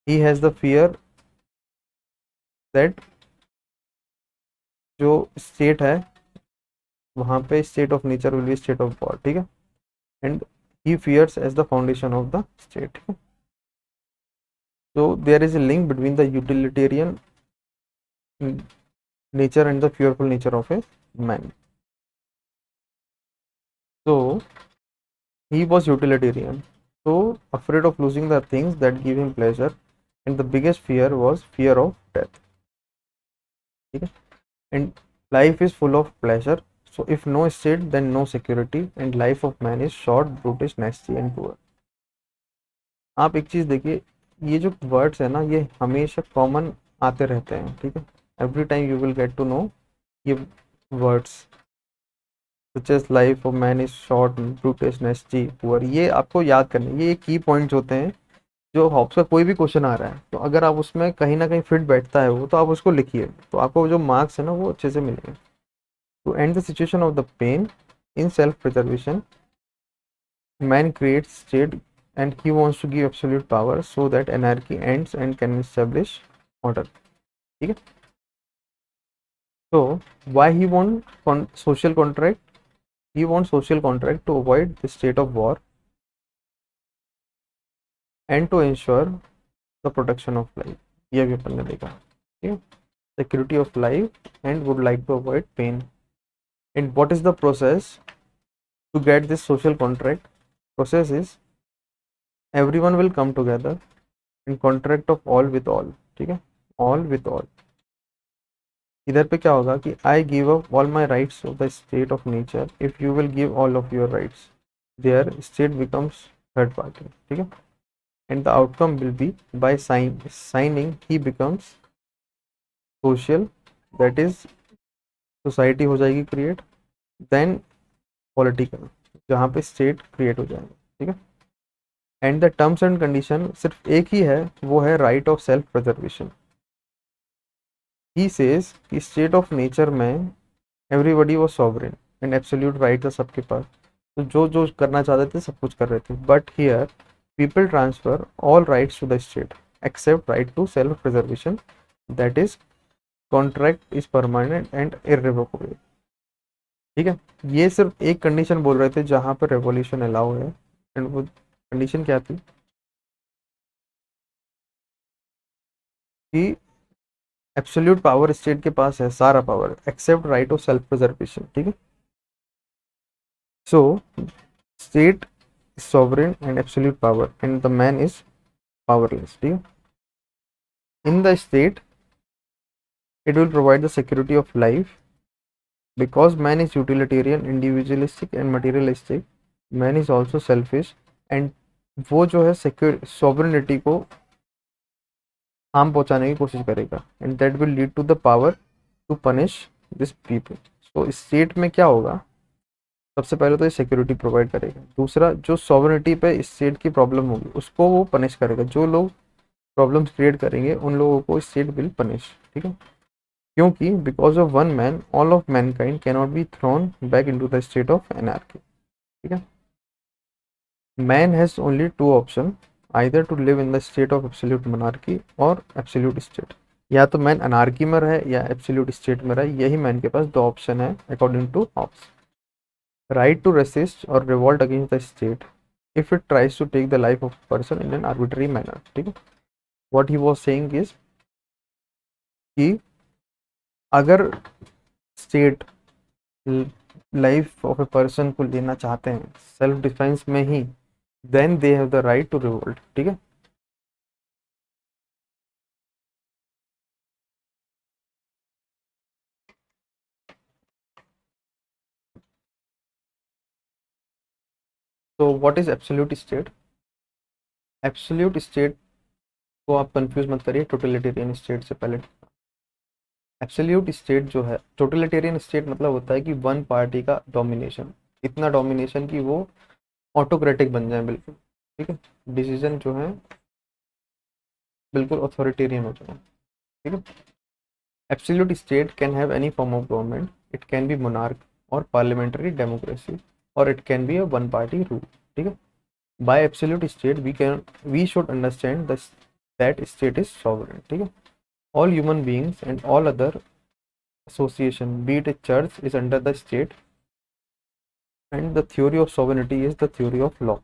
He has the fear that जो स्टेट है वहाँ पे state of nature will be state of God, ठीक है, and he fears as the foundation of the state. So there is a link between the utilitarian nature and the fearful nature of a man. So he was utilitarian, so afraid of losing the things that give him pleasure, and the biggest fear was fear of death. Okay? And life is full of pleasure, so if no state then no security, and life of man is short, brutish, nasty and poor. आप एक चीज देखिए, ये जो words है ना ये हमेशा कॉमन आते रहते हैं, ठीक है, every time you will get to know ये words such as life of man is short, brutish, nasty, poor, ये आपको याद करने, ये की पॉइंट्स होते हैं जो हॉब्स का कोई भी क्वेश्चन आ रहा है तो अगर आप उसमें कहीं ना कहीं फिट बैठता है वो तो आप उसको लिखिए, तो आपको जो मार्क्स है ना वो अच्छे से मिलेंगे. To and the situation of the pain in self preservation man creates state and he wants to give absolute power so that anarchy ends and can establish order. ठीक है, so why he want social contract? He wants social contract to avoid the state of war and to ensure the protection of life. ये भी अपन ने देखा, ठीक है, security of life and would like to avoid pain. And what is the process to get this social contract? Process is everyone will come together in contract of all with all, ठीक है, all with all. इधर पे क्या होगा कि I give up all my rights of the state of nature if you will give all of your rights. Their state becomes third party, ठीक है, and the outcome will be by signing he becomes social, that is society हो जाएगी create, then political जहाँ पे state create हो जाएगा, ठीक है. And the terms and condition सिर्फ एक ही है, वो है right of self preservation. He says कि स्टेट ऑफ नेचर में everybody was sovereign and absolute right था सबके पास, तो जो जो करना चाहते थे सब कुछ कर रहे थे. But here people transfer all rights to the state except right to self preservation, that is contract is permanent and irrevocable. ठीक है, ये सिर्फ एक कंडीशन बोल रहे थे जहाँ पर रेवोल्यूशन अलाउ है, एंड वो कंडीशन क्या थी कि एब्सोल्यूट पावर स्टेट के पास है, सारा power except right of self preservation. ठीक है, so state sovereign and absolute power and the man is powerless. ठीक है, in the state it will provide the security of life because man is utilitarian, individualistic and materialistic. Man is also selfish and वो जो है secure sovereignty को harm पहुंचाने की कोशिश करेगा, and that will lead to the power to punish this people. So state में क्या होगा, सबसे पहले तो ये सिक्योरिटी प्रोवाइड करेगा, दूसरा जो सॉवरेनिटी पे स्टेट की प्रॉब्लम होगी उसको वो पनिश करेगा, जो लोग प्रॉब्लम्स क्रिएट करेंगे उन लोगों को स्टेट विल पनिश. ठीक है, क्योंकि because of one man all of mankind can not be thrown back into the state of anarchy. ठीक है, man has only two option, either to live in the state of absolute monarchy और absolute state. या तो man anarchy में रहे या absolute state में रहे, यही मैन के पास दो ऑप्शन है according to Hobbes. Right to resist or revolt against the state if it tries to take the life of a person in an arbitrary manner. ठीक है, what he was saying is कि अगर state life of a person को लेना चाहते हैं self defence में ही, then they have the right to revolt. ठीक है, तो what is absolute state? Absolute state को आप कंफ्यूज मत करिए टोटलिटेरियन स्टेट से. पहले एब्सोल्यूट स्टेट जो है, टोटलिटेरियन स्टेट मतलब होता है कि वन पार्टी का डोमिनेशन, इतना डोमिनेशन कि वो ऑटोक्रेटिक बन जाए बिल्कुल. ठीक है, डिसीजन जो है बिल्कुल अथॉरिटेरियन हो जाए. ठीक है, absolute state can have any form of government, it can be monarch और पार्लियामेंट्री डेमोक्रेसी और it can be a one party rule. ठीक है, by absolute state we should understand that state is sovereign, ठीक है। All human beings and all other association be it a church is under the state and the theory of sovereignty is the theory of law.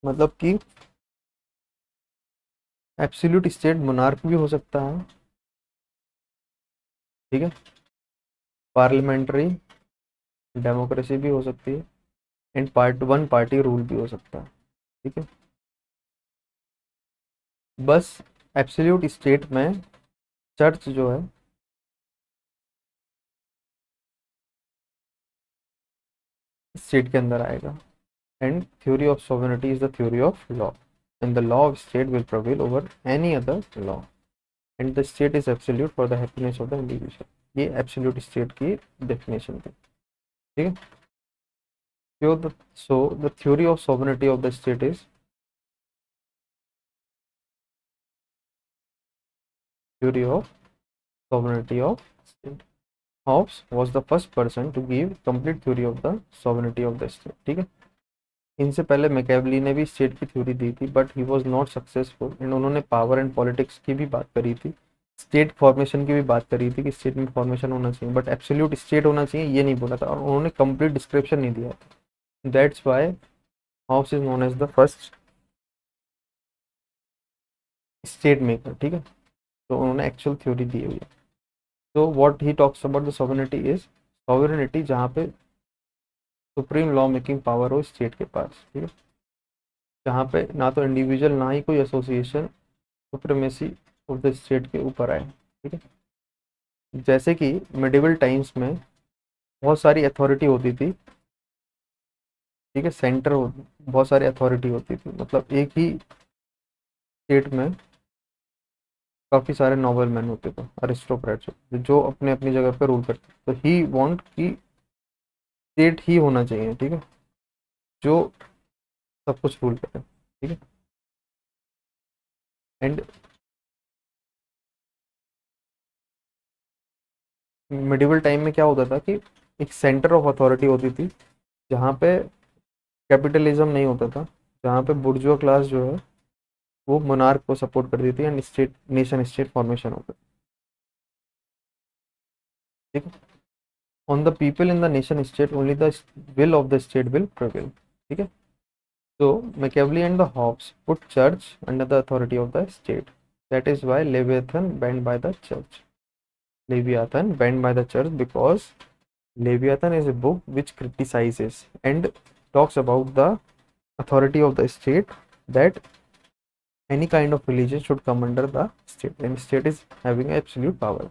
मतलब कि absolute state monarch भी हो सकता है, ठीक है, पार्लियामेंट्री डेमोक्रेसी भी हो सकती है, एंड वन पार्टी रूल भी हो सकता है, ठीक है। बस एब्सोल्यूट स्टेट में चर्च जो है स्टेट के अंदर आएगा, and theory of sovereignty is the theory of law, and the law of state will prevail over any other law, and the state is absolute for the happiness of the individual. ये absolute state की definition थी, ठीक है। So the theory of sovereignty of the state is theory of sovereignty of state. Hobbes was the first person to give complete theory of the sovereignty of the state, ठीक है। इनसे पहले Machiavelli ने भी state की theory दी थी, but he was not successful, and उन्होंने power and politics की भी बात करी थी, स्टेट फॉर्मेशन की भी बात करी थी कि स्टेट में फॉर्मेशन होना चाहिए, बट एब्सोल्यूट स्टेट होना चाहिए ये नहीं बोला था, और उन्होंने कंप्लीट डिस्क्रिप्शन नहीं दिया था। That's why Hobbes is known as the first state maker, ठीक है। तो उन्होंने एक्चुअल थ्योरी दी हुई है। तो what he talks about the sovereignty is sovereignty जहाँ पे सुप्रीम लॉ मेकिंग पावर हो स्टेट के पास, ठीक है, जहाँ पे ना तो इंडिविजुअल ना ही कोई association supremacy of the state के ऊपर आए, ठीक है। जैसे कि मिडिवल टाइम्स में बहुत सारी अथॉरिटी होती थी, ठीक है, बहुत सारी अथॉरिटी होती थी, मतलब एक ही स्टेट में काफ़ी सारे नॉबल मैन होते थे, अरिस्टोक्रेट्स जो अपने अपनी जगह पे रूल करते, तो ही वांट कि स्टेट ही होना चाहिए, ठीक है, जो सब कुछ रूल करे, ठीक है। एंड मिडिवल टाइम में क्या होता था कि एक सेंटर ऑफ अथॉरिटी होती थी, जहाँ पे कैपिटलिज्म नहीं होता था, जहाँ पे बुर्जुआ क्लास जो है वो मोनार्क को सपोर्ट करती थी, and state nation state formation होता था, ठीक है। On the people in the nation state only the will of the state will prevail, ठीक है। So Machiavelli and the Hobbes put church under the authority of the state. That is why Leviathan banned by the church. Leviathan banned by the church because Leviathan is a book which criticizes and talks about the authority of the state, that any kind of religion should come under the state, and state is having absolute power.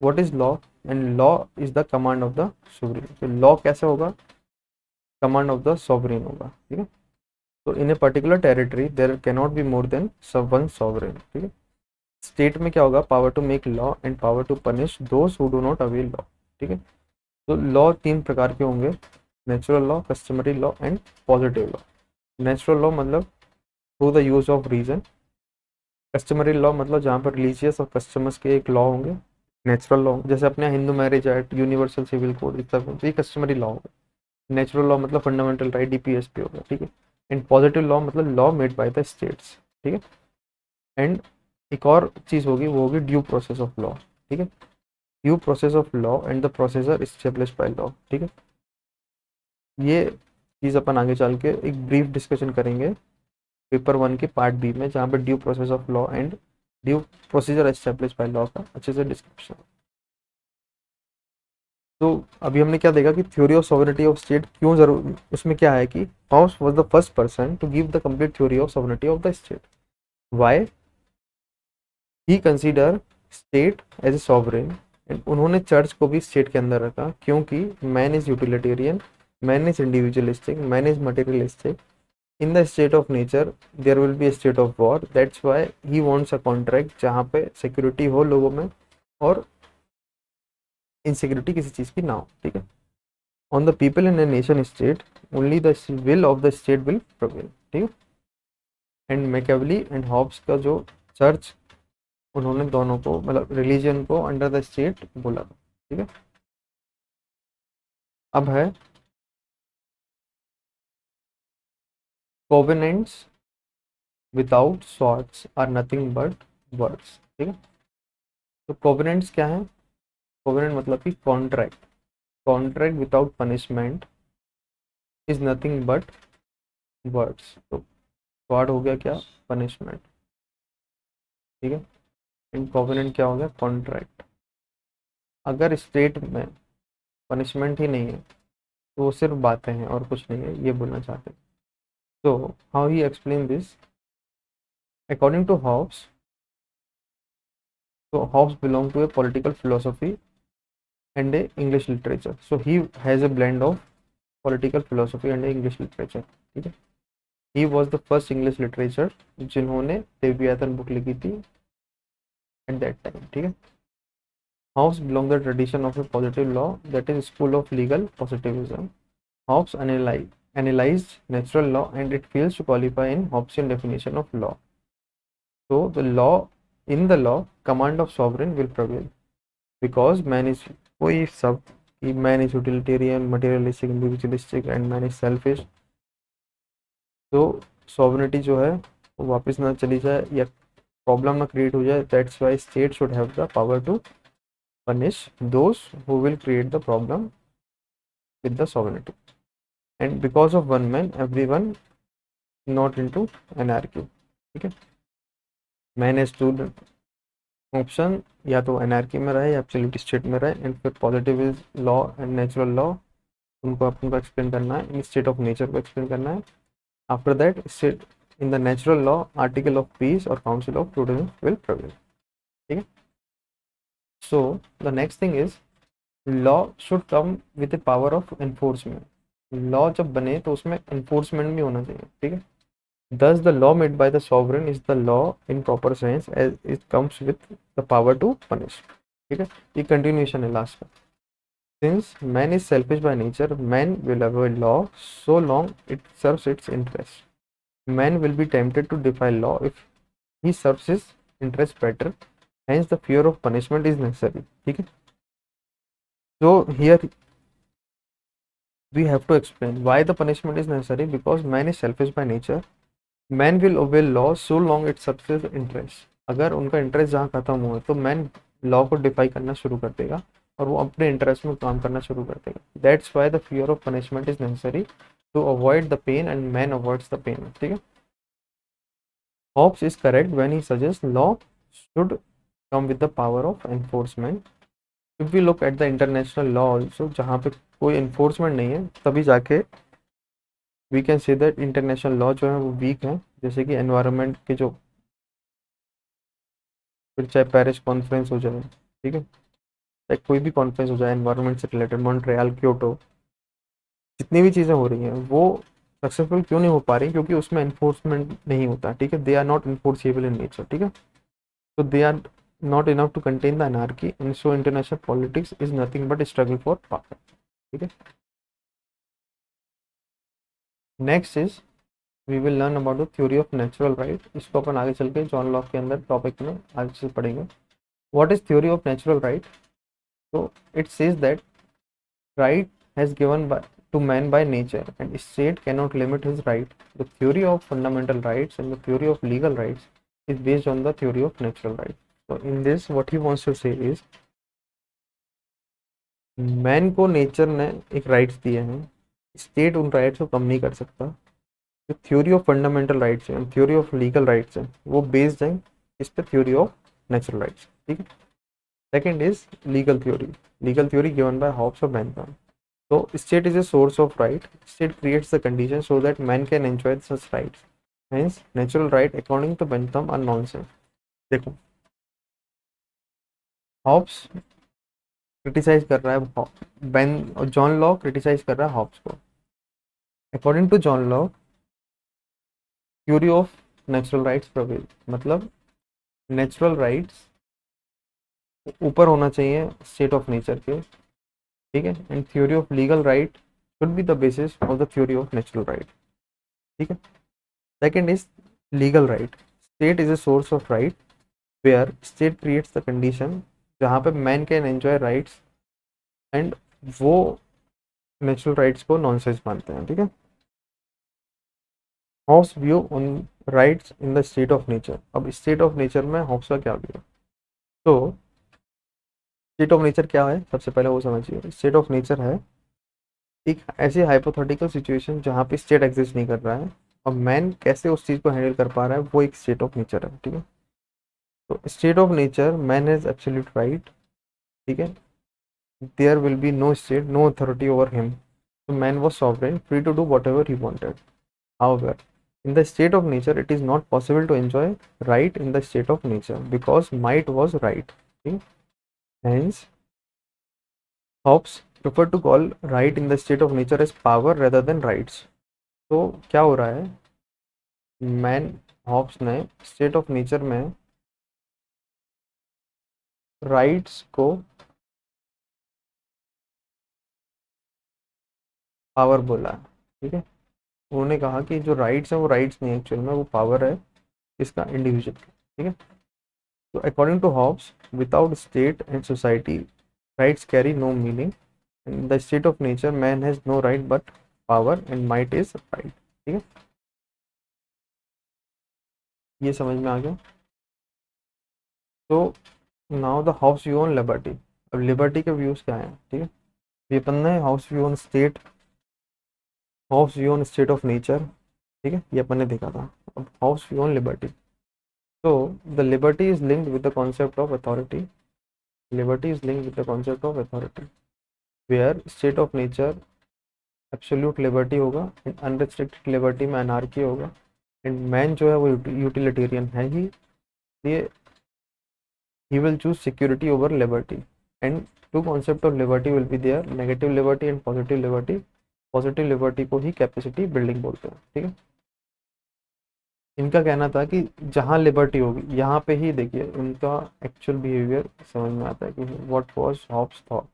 What is law? And law is the command of the sovereign. तो law कैसे होगा? Command of the sovereign होगा, ठीक है। तो in a particular territory there can not be more than sub one sovereign, ठीक है। State में क्या होगा? Power to make law and power to punish those who do not avail law, ठीक है। तो लॉ तीन प्रकार के होंगे, natural law, customary law and positive law. Natural law मतलब through the use of reason, customary law मतलब जहाँ पर रिलीजियस और कस्टमर्स के एक लॉ होंगे, नेचुरल लॉ जैसे अपने यहाँ Hindu marriage act, universal civil code, इस सब ये कस्टमरी लॉ होगा। नेचुरल लॉ मतलब फंडामेंटल राइट, डीपीएसपी होगा, ठीक है। एंड पॉजिटिव लॉ मतलब law made by the states, ठीक है। एंड एक और चीज़ होगी, वो होगी ड्यू प्रोसेस ऑफ लॉ, ठीक है। Due process of law and the procedure establish by law, ठीक है। ये चीज़ अपन आगे चल के एक ब्रीफ डिस्कशन करेंगे पेपर 1 के पार्ट बी में, जहाँ पे due process of law and due procedure establish by law का अच्छे से डिस्क्रिप्शन। तो अभी हमने क्या देखा कि theory of sovereignty of state क्यों जरूर, उसमें क्या है कि Hobbes was the first person to give the complete theory of sovereignty of the state. Why? He consider state as a sovereign, and उन्होंने चर्च को भी स्टेट के अंदर रखा, क्योंकि man is utilitarian, man is individualistic, man is materialistic. In the state of nature there will be a state of war, that's why he wants a contract जहाँ पे security हो लोगों में और इनसिक्योरिटी किसी चीज़ की ना हो, ठीक है। On the people in a nation state only the will of the state will prevail, ठीक है। एंड मैकेवली एंड हॉब्स का जो चर्च, उन्होंने दोनों को मतलब रिलीजन को अंडर द स्टेट बोला था, ठीक है। अब है covenants without swords are nothing but words. ठीक है, तो कोवेनेंट्स क्या है? कोवेनेंट मतलब कि contract. Contract without punishment is nothing but words. तो वर्ड हो गया क्या? पनिशमेंट। ठीक है, एंड कोवेनेंट क्या हो गया? कॉन्ट्रैक्ट। अगर स्टेट में पनिशमेंट ही नहीं है तो वो सिर्फ बातें हैं और कुछ नहीं है, ये बोलना चाहते हैं। तो how he explain this? According to Hobbes, so Hobbes belonged to a political philosophy and a English literature. So he has a blend of political philosophy and a English literature. ठीक है, he was the first English literature जिन्होंने Leviathan book लिखी थी at that time. ठीक है, Hobbes belonged to the tradition of a positive law, that is school of legal positivism. Hobbes analyzed natural law and it fails to qualify in Hobbesian definition of law. So the law, in the law, command of sovereign will prevail because man is, कोई सब कि man is utilitarian, materialistic, individualistic and man is selfish. तो sovereignty जो है वो वापस ना चली जाए या प्रॉब्लम ना क्रिएट हो जाए, that's why state should have the power to punish those who will create the problem with the sovereignty. And because of one man, everyone not into anarchy. ठीक है, मैन हैज टू ऑप्शन, या तो एनआरकी में रहे या absolute state में रहे, and फिर positive law and natural law उनको अपन को एक्सप्लेन करना है, इन स्टेट ऑफ नेचर को एक्सप्लेन करना है. After that state in the natural law article of peace और council of prudence will prevail. ठीक है, so the next thing is law should come with the power of enforcement. Law जब बने तो उसमें एनफोर्समेंट भी होना चाहिए. ठीक है, thus the law made by the sovereign is the law in proper sense as it comes with the power to punish. ठीक है, ये कंटिन्यूएशन है लास्ट का. Since man is selfish by nature, man will avoid law so long it serves its interest. Man will be tempted to defy law if he serves his interest better. Hence the fear of punishment is necessary. ठीक है, so here we have to explain why the punishment is necessary, because man is selfish by nature. Man will obey law so long it serves interest. अगर उनका interest जहाँ खत्म हुआ तो man law को DeFi करना शुरू कर देगा और वो अपने इंटरेस्ट में काम करना शुरू कर देगा. That's why the fear of punishment is necessary to avoid the pain and man avoids the pain. ठीक है, Hobbes is correct when he suggest law should come with the power of enforcement. If we look at the international law also, जहाँ पे कोई enforcement नहीं है तभी जाके we can say that international law जो है वो वीक है. जैसे कि एनवायरनमेंट के जो, फिर चाहे पेरिस कॉन्फ्रेंस हो जाए, ठीक है, चाहे कोई भी कॉन्फ्रेंस हो जाए एनवायरनमेंट से रिलेटेड, मॉन्ट्रियल, क्योटो, जितनी भी चीज़ें हो रही हैं वो सक्सेसफुल क्यों नहीं हो पा रही? क्योंकि उसमें एनफोर्समेंट नहीं होता. ठीक है, they are not enforceable in nature. ठीक है, तो they are not enough to contain the anarchy and so international politics is nothing but struggle for power. ठीक है, next is we will learn about the theory of natural right. इसको अपन आगे चल के जॉन लॉक के अंदर topic में आगे से पढ़ेंगे. What is theory of natural right? तो it says that right has given to man by nature and state cannot limit his right. The theory of fundamental rights and the theory of legal rights is based on the theory of natural rights. So in this what he wants to say is man को nature ने एक rights दिए हैं, state उन rights को कम नहीं कर सकता. जो थ्योरी ऑफ फंडामेंटल राइट्स है, थ्योरी ऑफ लीगल राइट्स है, वो बेस्ड है इस पे थ्योरी ऑफ नेचुरल राइट्स. ठीक है, second is legal theory. Legal theory given by Hobbes और Bentham. So state is a source of right. State creates the conditions so that man can enjoy such rights. Hence, natural right according to Bentham are nonsense. देखो, Hobbs criticise कर रहा है Ben और John law criticise कर रहा है Hobbes को. According to John Locke theory of natural rights prevail, मतलब नेचुरल राइट्स ऊपर होना चाहिए स्टेट ऑफ नेचर के. ठीक है, and theory of legal right should be the basis of the theory of natural right. ठीक है, second is legal right. State is a source of right where state creates the condition जहाँ पे man can enjoy rights and वो natural rights को nonsense मानते हैं. ठीक है, Hobbes view on rights in the state of nature. अब state of nature में हॉब्स का क्या व्यू है? तो स्टेट ऑफ नेचर क्या है, सबसे पहले वो समझिए। स्टेट ऑफ नेचर है एक ऐसी हाइपोथेटिकल सिचुएशन जहाँ पे स्टेट एग्जिस्ट नहीं कर रहा है और मैन कैसे उस चीज़ को हैंडल कर पा रहा है, वो एक स्टेट ऑफ नेचर है। ठीक है, तो state of nature man has absolute right. ठीक है, there will be no state, no authority over him, so man was sovereign, free to do whatever he wanted. However, in the state of nature, it is not possible to enjoy right in the state of nature because might was right. Okay? Hence, Hobbes preferred to call right in the state of nature as power rather than rights. तो क्या हो रहा है, man Hobbs ने state of nature में rights को power बोला है। ठीक है, उन्होंने कहा कि जो राइट्स है वो राइट्स नहीं है, एक्चुअल में वो पावर है इसका, इंडिविजुअल। ठीक है, तो according to Hobbes, without state and society rights carry no meaning. In the state of nature, man has no right but power and might is right. ठीक है, ये समझ में आ गया। तो now the Hobbes view on liberty. अब liberty के व्यूज क्या हैं? ठीक है, ये पढ़ना है Hobbes view on state, Hobbes view on state of nature. ठीक है, ये अपन ने देखा था। अब हाउस व्यू ऑन लिबर्टी। तो the liberty is linked with the concept of authority. Liberty is linked with the concept of authority where state of nature absolute liberty होगा एंड अनरिस्ट्रिक्टेड लिबर्टी में अनार्की होगा। And man जो है वो utilitarian है ही, इसलिए he will choose security over liberty. And two concept of liberty will be there, negative liberty and positive liberty. Positive liberty को ही कैपेसिटी बिल्डिंग बोलते हैं। ठीक है, इनका कहना था कि जहाँ लिबर्टी होगी यहाँ पे ही देखिए उनका एक्चुअल बिहेवियर समझ में आता है कि व्हाट वाज हॉब्स थॉट।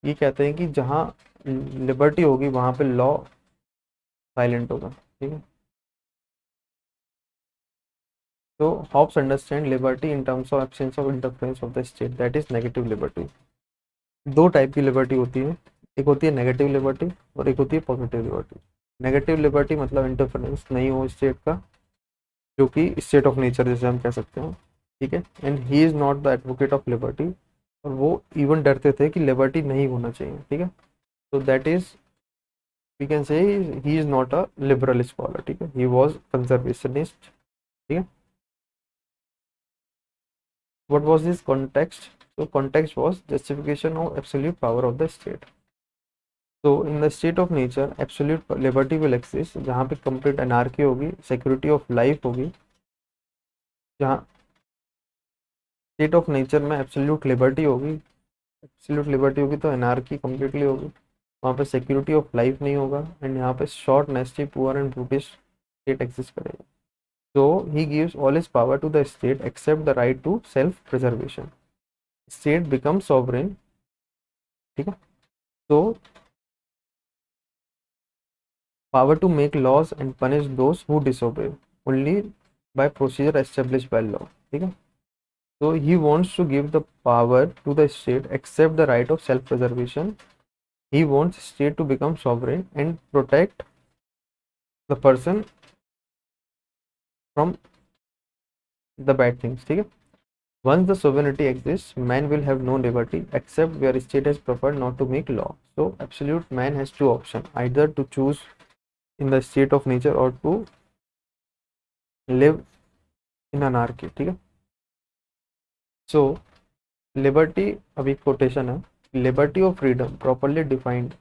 ये कहते हैं कि जहाँ लिबर्टी होगी वहाँ पे लॉ साइलेंट होगा। ठीक है, तो Hobbes understand liberty in terms of absence of interference of the state, that is negative liberty. दो टाइप की लिबर्टी होती है, एक होती है नेगेटिव लिबर्टी और एक होती है पॉजिटिव लिबर्टी। नेगेटिव लिबर्टी मतलब इंटरफेरेंस नहीं हो स्टेट का, जो कि स्टेट ऑफ नेचर जैसे हम कह सकते हैं। ठीक है, and he is not the advocate of liberty, और वो इवन डरते थे कि लिबर्टी नहीं होना चाहिए। ठीक है, तो that is we can say he is not a liberal scholar. ठीक है, ही वाज कंजर्वेशनिस्ट। ठीक है, what was this context? So context was justification of absolute power of the state. So in the state of nature absolute liberty will exist, जहाँ पे complete anarchy होगी, security of life होगी। जहाँ state of nature में absolute liberty होगी, absolute liberty होगी तो anarchy completely होगी, वहाँ पे security of life नहीं होगा, एंड यहाँ पे short, nasty, poor and brutish state exist करेगा। So he gives all his power to the state except the right to self preservation. State becomes sovereign। ठीक है, तो power to make laws and punish those who disobey only by procedure established by law। ठीक है, so he wants to give the power to the state except the right of self preservation। he wants state to become sovereign and protect the person from the bad things। ठीक है, once the sovereignty exists, man will have no liberty except where state has preferred not to make law। so absolute man has two options, either to choose in the state of nature or to live in anarchy। ठीक है, so liberty, अभी quotation है, liberty of freedom properly defined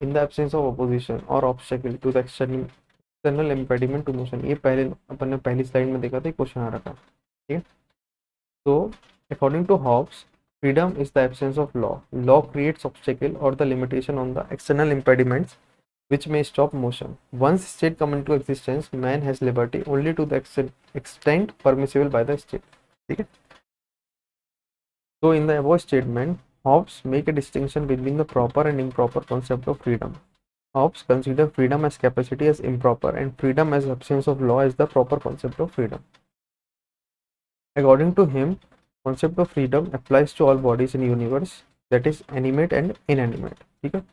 in the absence of opposition और obstacle to the external impediment to motion. ये पहले अपन ने पहली slide में देखा था, क्वेश्चन आ रखा। ठीक है, तो according to Hobbes, freedom is the absence of law. Law creates obstacle और the limitation on the external impediments which may stop motion. Once state come into existence, man has liberty only to the extent permissible by the state। ठीक है, so in the above statement, Hobbes make a distinction between the proper and improper concept of freedom. Hobbes consider freedom as capacity as improper and freedom as absence of law as the proper concept of freedom. According to him, concept of freedom applies to all bodies in universe, that is animate and inanimate। ठीक है,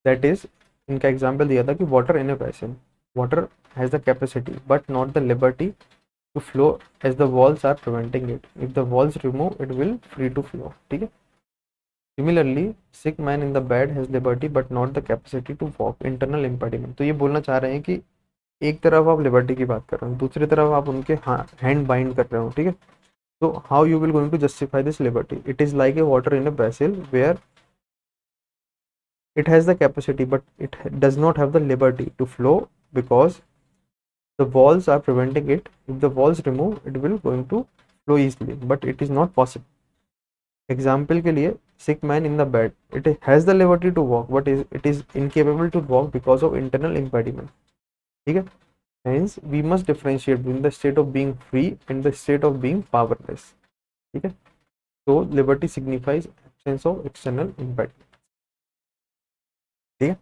that is इनका example दिया था कि water in a vessel, water has the capacity but not the liberty to flow as the walls are preventing it, if the walls remove it will free to flow, ठीक है। Similarly sick man in the bed has liberty but not the capacity to walk, internal impediment. तो ये बोलना चाह रहे हैं कि एक तरफ आप लिबर्टी की बात कर रहे हो, दूसरी तरफ आप उनके हैंड बाइंड कर रहे हो, ठीक है। तो how you will going to justify this liberty? It is like a water in a vessel where it has the capacity but it does not have the liberty to flow because the walls are preventing it. If the walls remove it will going to flow easily but it is not possible. Example के लिए sick man in the bed, it has the liberty to walk but it is incapable to walk because of internal impediment, ठीक है। hence we must differentiate between the state of being free and the state of being powerless, ठीक है। so liberty signifies absence of external impediment, ठीक है।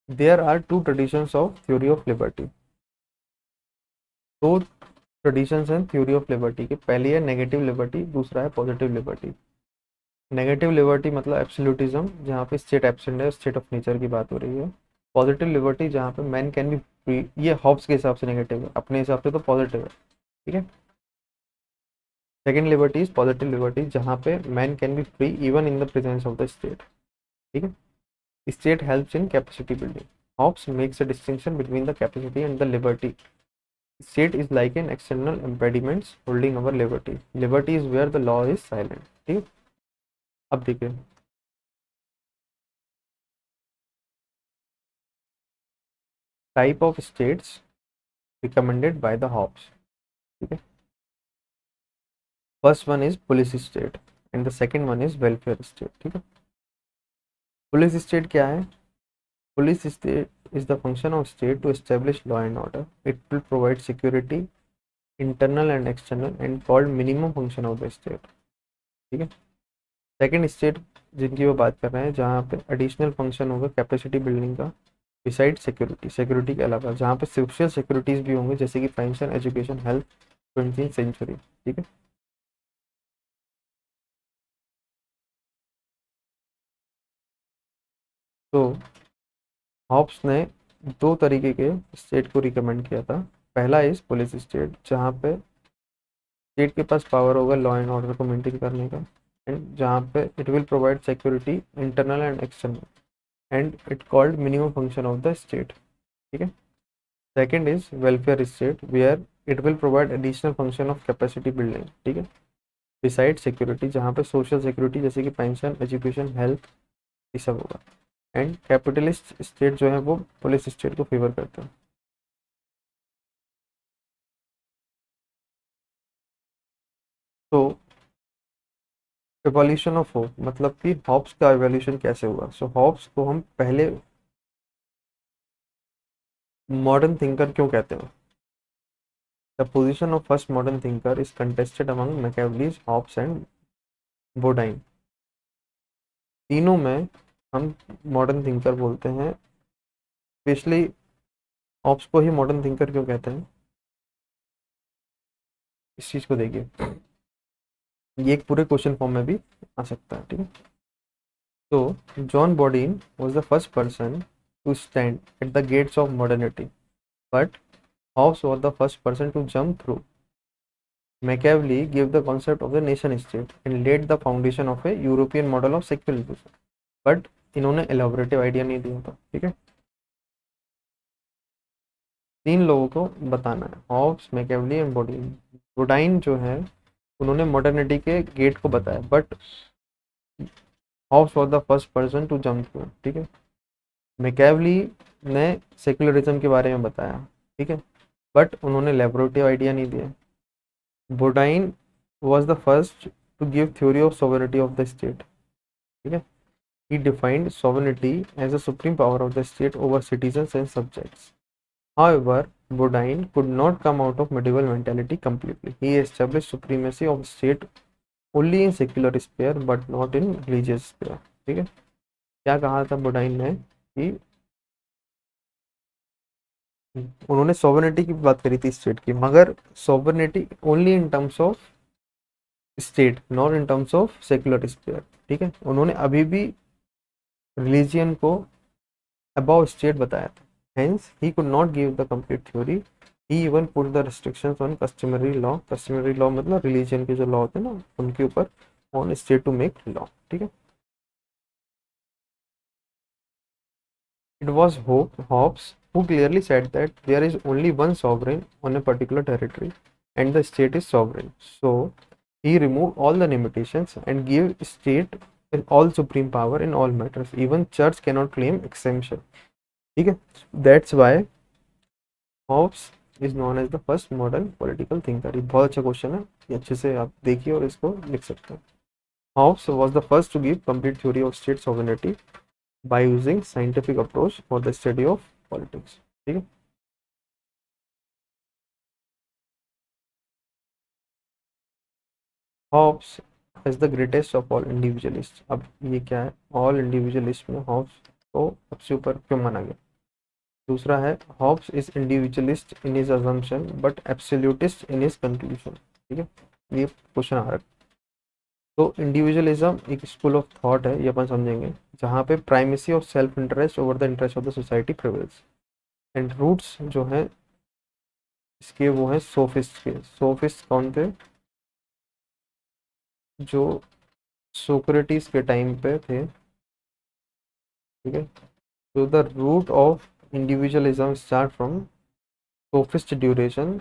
there are two traditions of theory of liberty, दो traditions हैं theory of liberty के। पहली है negative liberty, दूसरा है पॉजिटिव लिबर्टी। नेगेटिव लिबर्टी मतलब एब्सोल्यूटिज्म, जहाँ पे स्टेट एब्सेंट है, स्टेट ऑफ नेचर की बात हो रही है। पॉजिटिव लिबर्टी जहाँ पे मैन कैन बी फ्री, ये हॉब्स के हिसाब से नेगेटिव है, अपने हिसाब से तो पॉजिटिव है, ठीक है। Second liberty is positive liberty जहाँ पे man can be free even in the presence of the state, ठीक है। State helps in capacity building, Hobbes makes a distinction between the capacity and the liberty. State is like an external impediments holding our liberty. Liberty is where the law is silent, ठीक है। अब देखिए type of states recommended by the Hobbes, ठीक है। First one is police state and the second one is welfare state, ठीक है। Police state क्या है? Police state is the function of state to establish law and order, it will provide security internal and external and called minimum function of the state, ठीक है। Second state जिनकी वो बात कर रहे हैं जहाँ पे एडिशनल फंक्शन होगा कैपेसिटी बिल्डिंग का, बिसाइड सिक्योरिटी, सिक्योरिटी के अलावा जहाँ पे सोशल सिक्योरिटीज भी होंगे जैसे कि pension, education, health, 20th century, ठीक है। तो हॉब्स ने दो तरीके के स्टेट को रिकमेंड किया था। पहला इज पुलिस स्टेट जहाँ पे स्टेट के पास पावर होगा लॉ एंड ऑर्डर को मेंटेन करने का, एंड जहाँ पे it will provide security internal and external and it called minimum function of the state, ठीक है। Second is welfare state where it will provide additional function of capacity building, ठीक है, beside security जहाँ पे social security जैसे कि pension, education, health, ये सब होगा। एंड कैपिटलिस्ट स्टेट जो है वो पुलिस स्टेट को फेवर करते हैं। तो एवोल्यूशन ऑफ होप मतलब कि हॉब्स का एवोल्यूशन कैसे हुआ। सो हॉब्स को हम पहले मॉडर्न थिंकर क्यों कहते हैं? The position of first modern thinker is contested among Machiavelli, Hobbes and Bodin. तीनों में हम मॉडर्न थिंकर बोलते हैं, स्पेशली हॉब्स को ही मॉडर्न थिंकर क्यों कहते हैं इस चीज को देखिए, ये एक पूरे क्वेश्चन फॉर्म में भी आ सकता है, ठीक है। तो John Bodin was the first person to stand at the gates of modernity but Hobbes was the first person to jump through. Machiavelli gave the concept of the nation state and laid the foundation of a European model of secularism. But इन्होंने एलोबरेटिव idea नहीं दिया था, ठीक है। तीन लोगों को बताना है, Hobbes, Machiavelli and Bodin. Bodin जो है उन्होंने मॉडर्निटी के गेट को बताया but Hobbes was the first person to jump through, ठीक है। मैकियावेली ने सेकुलरिज्म के बारे में बताया, ठीक है, बट उन्होंने लेबोरेटिव आइडिया नहीं दिया। बोडाइन was the first to give theory of sovereignty of the state, ठीक है। He defined sovereignty as the supreme power of the state over citizens and subjects. However, Bodine could not come out of medieval mentality completely. He established supremacy of state only in secular sphere but not in religious sphere, ठीक है। क्या कहा था बोडाइन ने कि उन्होंने sovereignty की बात करी थी स्टेट की, मगर sovereignty only in terms of state not in terms of secular sphere, ठीक है। उन्होंने अभी भी रिलीजियन को अबाउ स्टेट बताया था, hence he could not give the complete theory, he even put the restrictions on customary law, customary law मतलब religion के जो लॉ होते हैं ना उनके ऊपर, on state to make law, ठीक है। It was Hobbes who clearly said that there is only one sovereign on a particular territory and the state is sovereign. So he removed all the limitations and gave state all supreme power in all matters. Even church cannot claim exemption. ठीक है, that's why Hobbes is known as the first modern political thinker. ये बहुत अच्छा question है, ये अच्छे से आप देखिए और इसको लिख सकते हैं। Hobbes was the first to give complete theory of state sovereignty by using scientific approach for the study of politics, ठीक है। Hobbes is the greatest of all individualist. अब ये क्या है, ऑल इंडिविजुअलिस्ट में हॉब्स को सबसे ऊपर क्यों माना गया। दूसरा है Hobbes is individualist in his assumption but absolutist in his conclusion, ठीक है, ये क्वेश्चन आ रहा है। तो इंडिविजुअलिज्म एक स्कूल ऑफ थॉट है, ये अपन समझेंगे, जहाँ पे primacy of self interest over the interest of the society prevails, and roots जो है इसके वो है सोफिस्ट के। सोफिस्ट कौन थे, जो सोक्रेटिस के टाइम पे थे, ठीक है। तो the root of individualism start from sophist duration,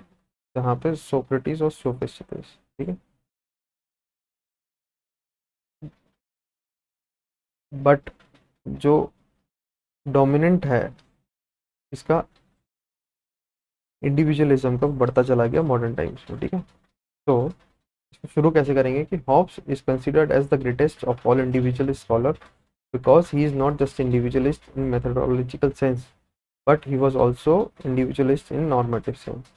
जहाँ पे सोक्रेटिस और सोफिस्ट थे, ठीक है। बट जो डोमिनेंट है इसका इंडिविजुअलिज्म का बढ़ता चला गया मॉडर्न टाइम्स में, ठीक है। तो इसको शुरू कैसे करेंगे कि Hobbes is considered as the greatest of all individualist scholar because he is not just individualist in methodological sense, but he was also individualist in normative sense.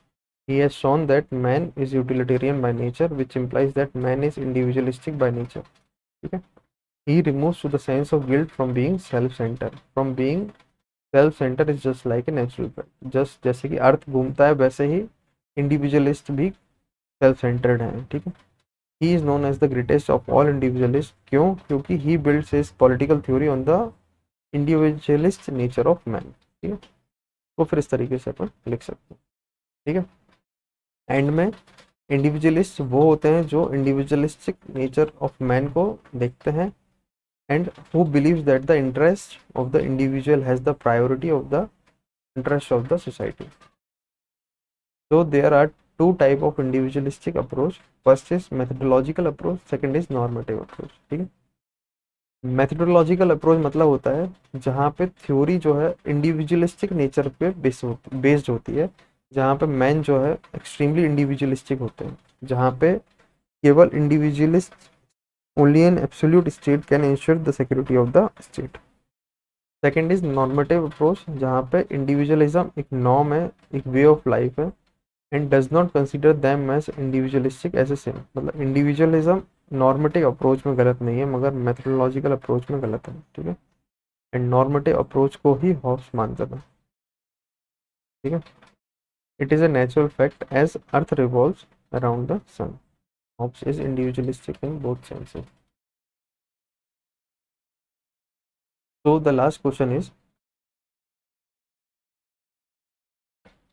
He has shown that man is utilitarian by nature, which implies that man is individualistic by nature. Okay? He removes to the sense of guilt from being self-centered. From being self-centered is just like a natural fact. Just जैसे कि अर्थ घूमता है वैसे ही individualist भी self centred है, ठीक है। He is known as the greatest of all individualists, क्यों, क्योंकि he builds his political theory on the individualist nature of man, ठीक है। तो फिर इस तरीके से अपन लिख सकते हैं, ठीक है। एंड में इंडिविजुअलिस्ट वो होते हैं जो इंडिविजुअलिस्टिक नेचर ऑफ मैन को देखते हैं, and who believes that the interest of the individual has the priority of the interest of the society. So there are two type of individualistic approach. First is methodological approach, second is normative approach, ठीक है। Methodological approach मतलब होता है जहाँ पे theory जो है individualistic nature पे बेस्ड होती है, जहाँ पे मैन जो है एक्सट्रीमली इंडिविजुअलिस्टिक होते हैं, जहाँ पे केवल individualist only an absolute state can ensure the security of the state. Second is normative approach, जहाँ पे इंडिविजुअलिज्म एक नॉर्म है, एक वे ऑफ लाइफ है, and does not consider them as individualistic as a same. मतलब individualism normative approach में गलत नहीं है मगर मेथडोलॉजिकल अप्रोच में गलत है, ठीक है। एंड नॉर्मेटिव अप्रोच को ही हॉब्स मानता था, ठीक है। It is a natural fact as earth revolves around the sun. Hobbes is individualistic in both senses. So the last question is,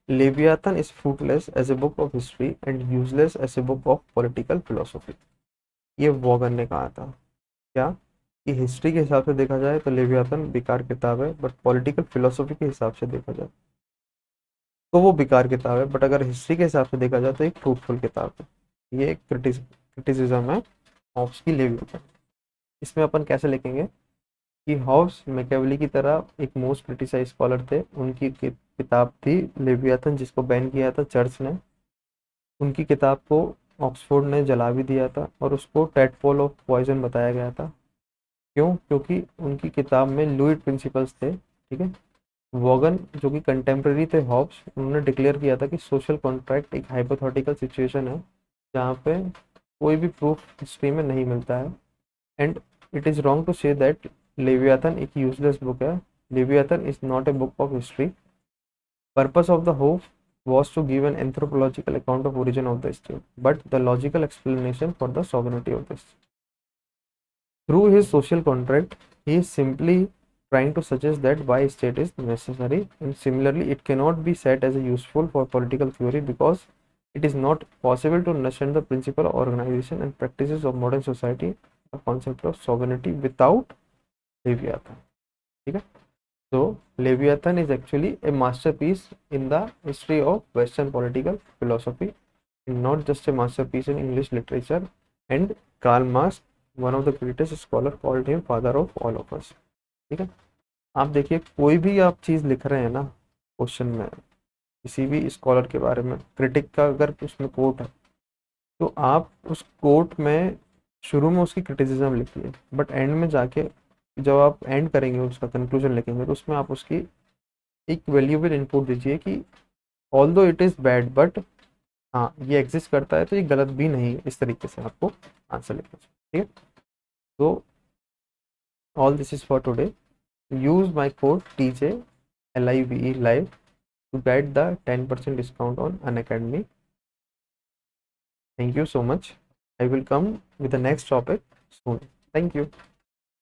Leviathan is fruitless as a book of history and useless as a book of political philosophy. ये Vaughan ने कहा था क्या, कि history के हिसाब से देखा जाए तो लेवियाथन बेकार किताब है, बट पॉलिटिकल फिलोसफी के हिसाब से देखा जाए तो वो बेकार किताब है, बट अगर हिस्ट्री के हिसाब से देखा जाए तो एक फ्रूटफुल किताब है। ये एक क्रिटिसिज्म है हॉब्स की लेवियाथन। इसमें अपन कैसे लिखेंगे कि हॉब्स मैकियावेली की तरह एक मोस्ट क्रिटिसाइज स्कॉलर थे, उनकी किताब थी लेवियाथन जिसको बैन किया था चर्च ने। उनकी किताब को ऑक्सफोर्ड ने जला भी दिया था और उसको टेडपोल ऑफ पॉइजन बताया गया था। क्यों, क्योंकि उनकी किताब में लुइड प्रिंसिपल्स थे, ठीक है। वॉगन जो कि कंटेम्प्रेरी थे हॉब्स, उन्होंने डिक्लेयर किया था कि सोशल कॉन्ट्रैक्ट एक हाइपोथेटिकल सिचुएशन है जहाँ पे कोई भी प्रूफ हिस्ट्री में नहीं मिलता है, and it is wrong to say that Leviathan एक यूजलेस बुक है। Leviathan is not a book of history. Purpose of the hope was to give an anthropological account of origin of the state, but the logical explanation for the sovereignty of the state. Through his social contract, he is simply trying to suggest that why state is necessary, and similarly, it cannot be set as a useful for political theory because it is not possible to understand the principle of organization and practices of modern society, the concept of sovereignty without Leviathan. ठीक है? So Leviathan is actually a masterpiece in the history of Western political philosophy, and not just a masterpiece in English literature. And Karl Marx, one of the greatest scholar, called him father of all of us. ठीक है? आप देखिए, कोई भी आप चीज़ लिख रहे हैं ना क्वेश्चन में, किसी भी स्कॉलर के बारे में, क्रिटिक का अगर उसमें कोट है, तो आप उस कोट में शुरू में उसकी क्रिटिसिज्म लिखिए, बट एंड में जाके जब आप एंड करेंगे, उसका कंक्लूजन लिखेंगे, तो उसमें आप उसकी एक वैल्यूएबल इनपुट दीजिए कि ऑल दो इट इज़ बैड, बट हाँ ये एग्जिस्ट करता है तो ये गलत भी नहीं है। इस तरीके से आपको आंसर लिखना चाहिए। ठीक है, तो all this is for today. Use my code TJ LIVE live to get the 10% discount on Unacademy. Thank you so much. I will come with the next topic soon. Thank you.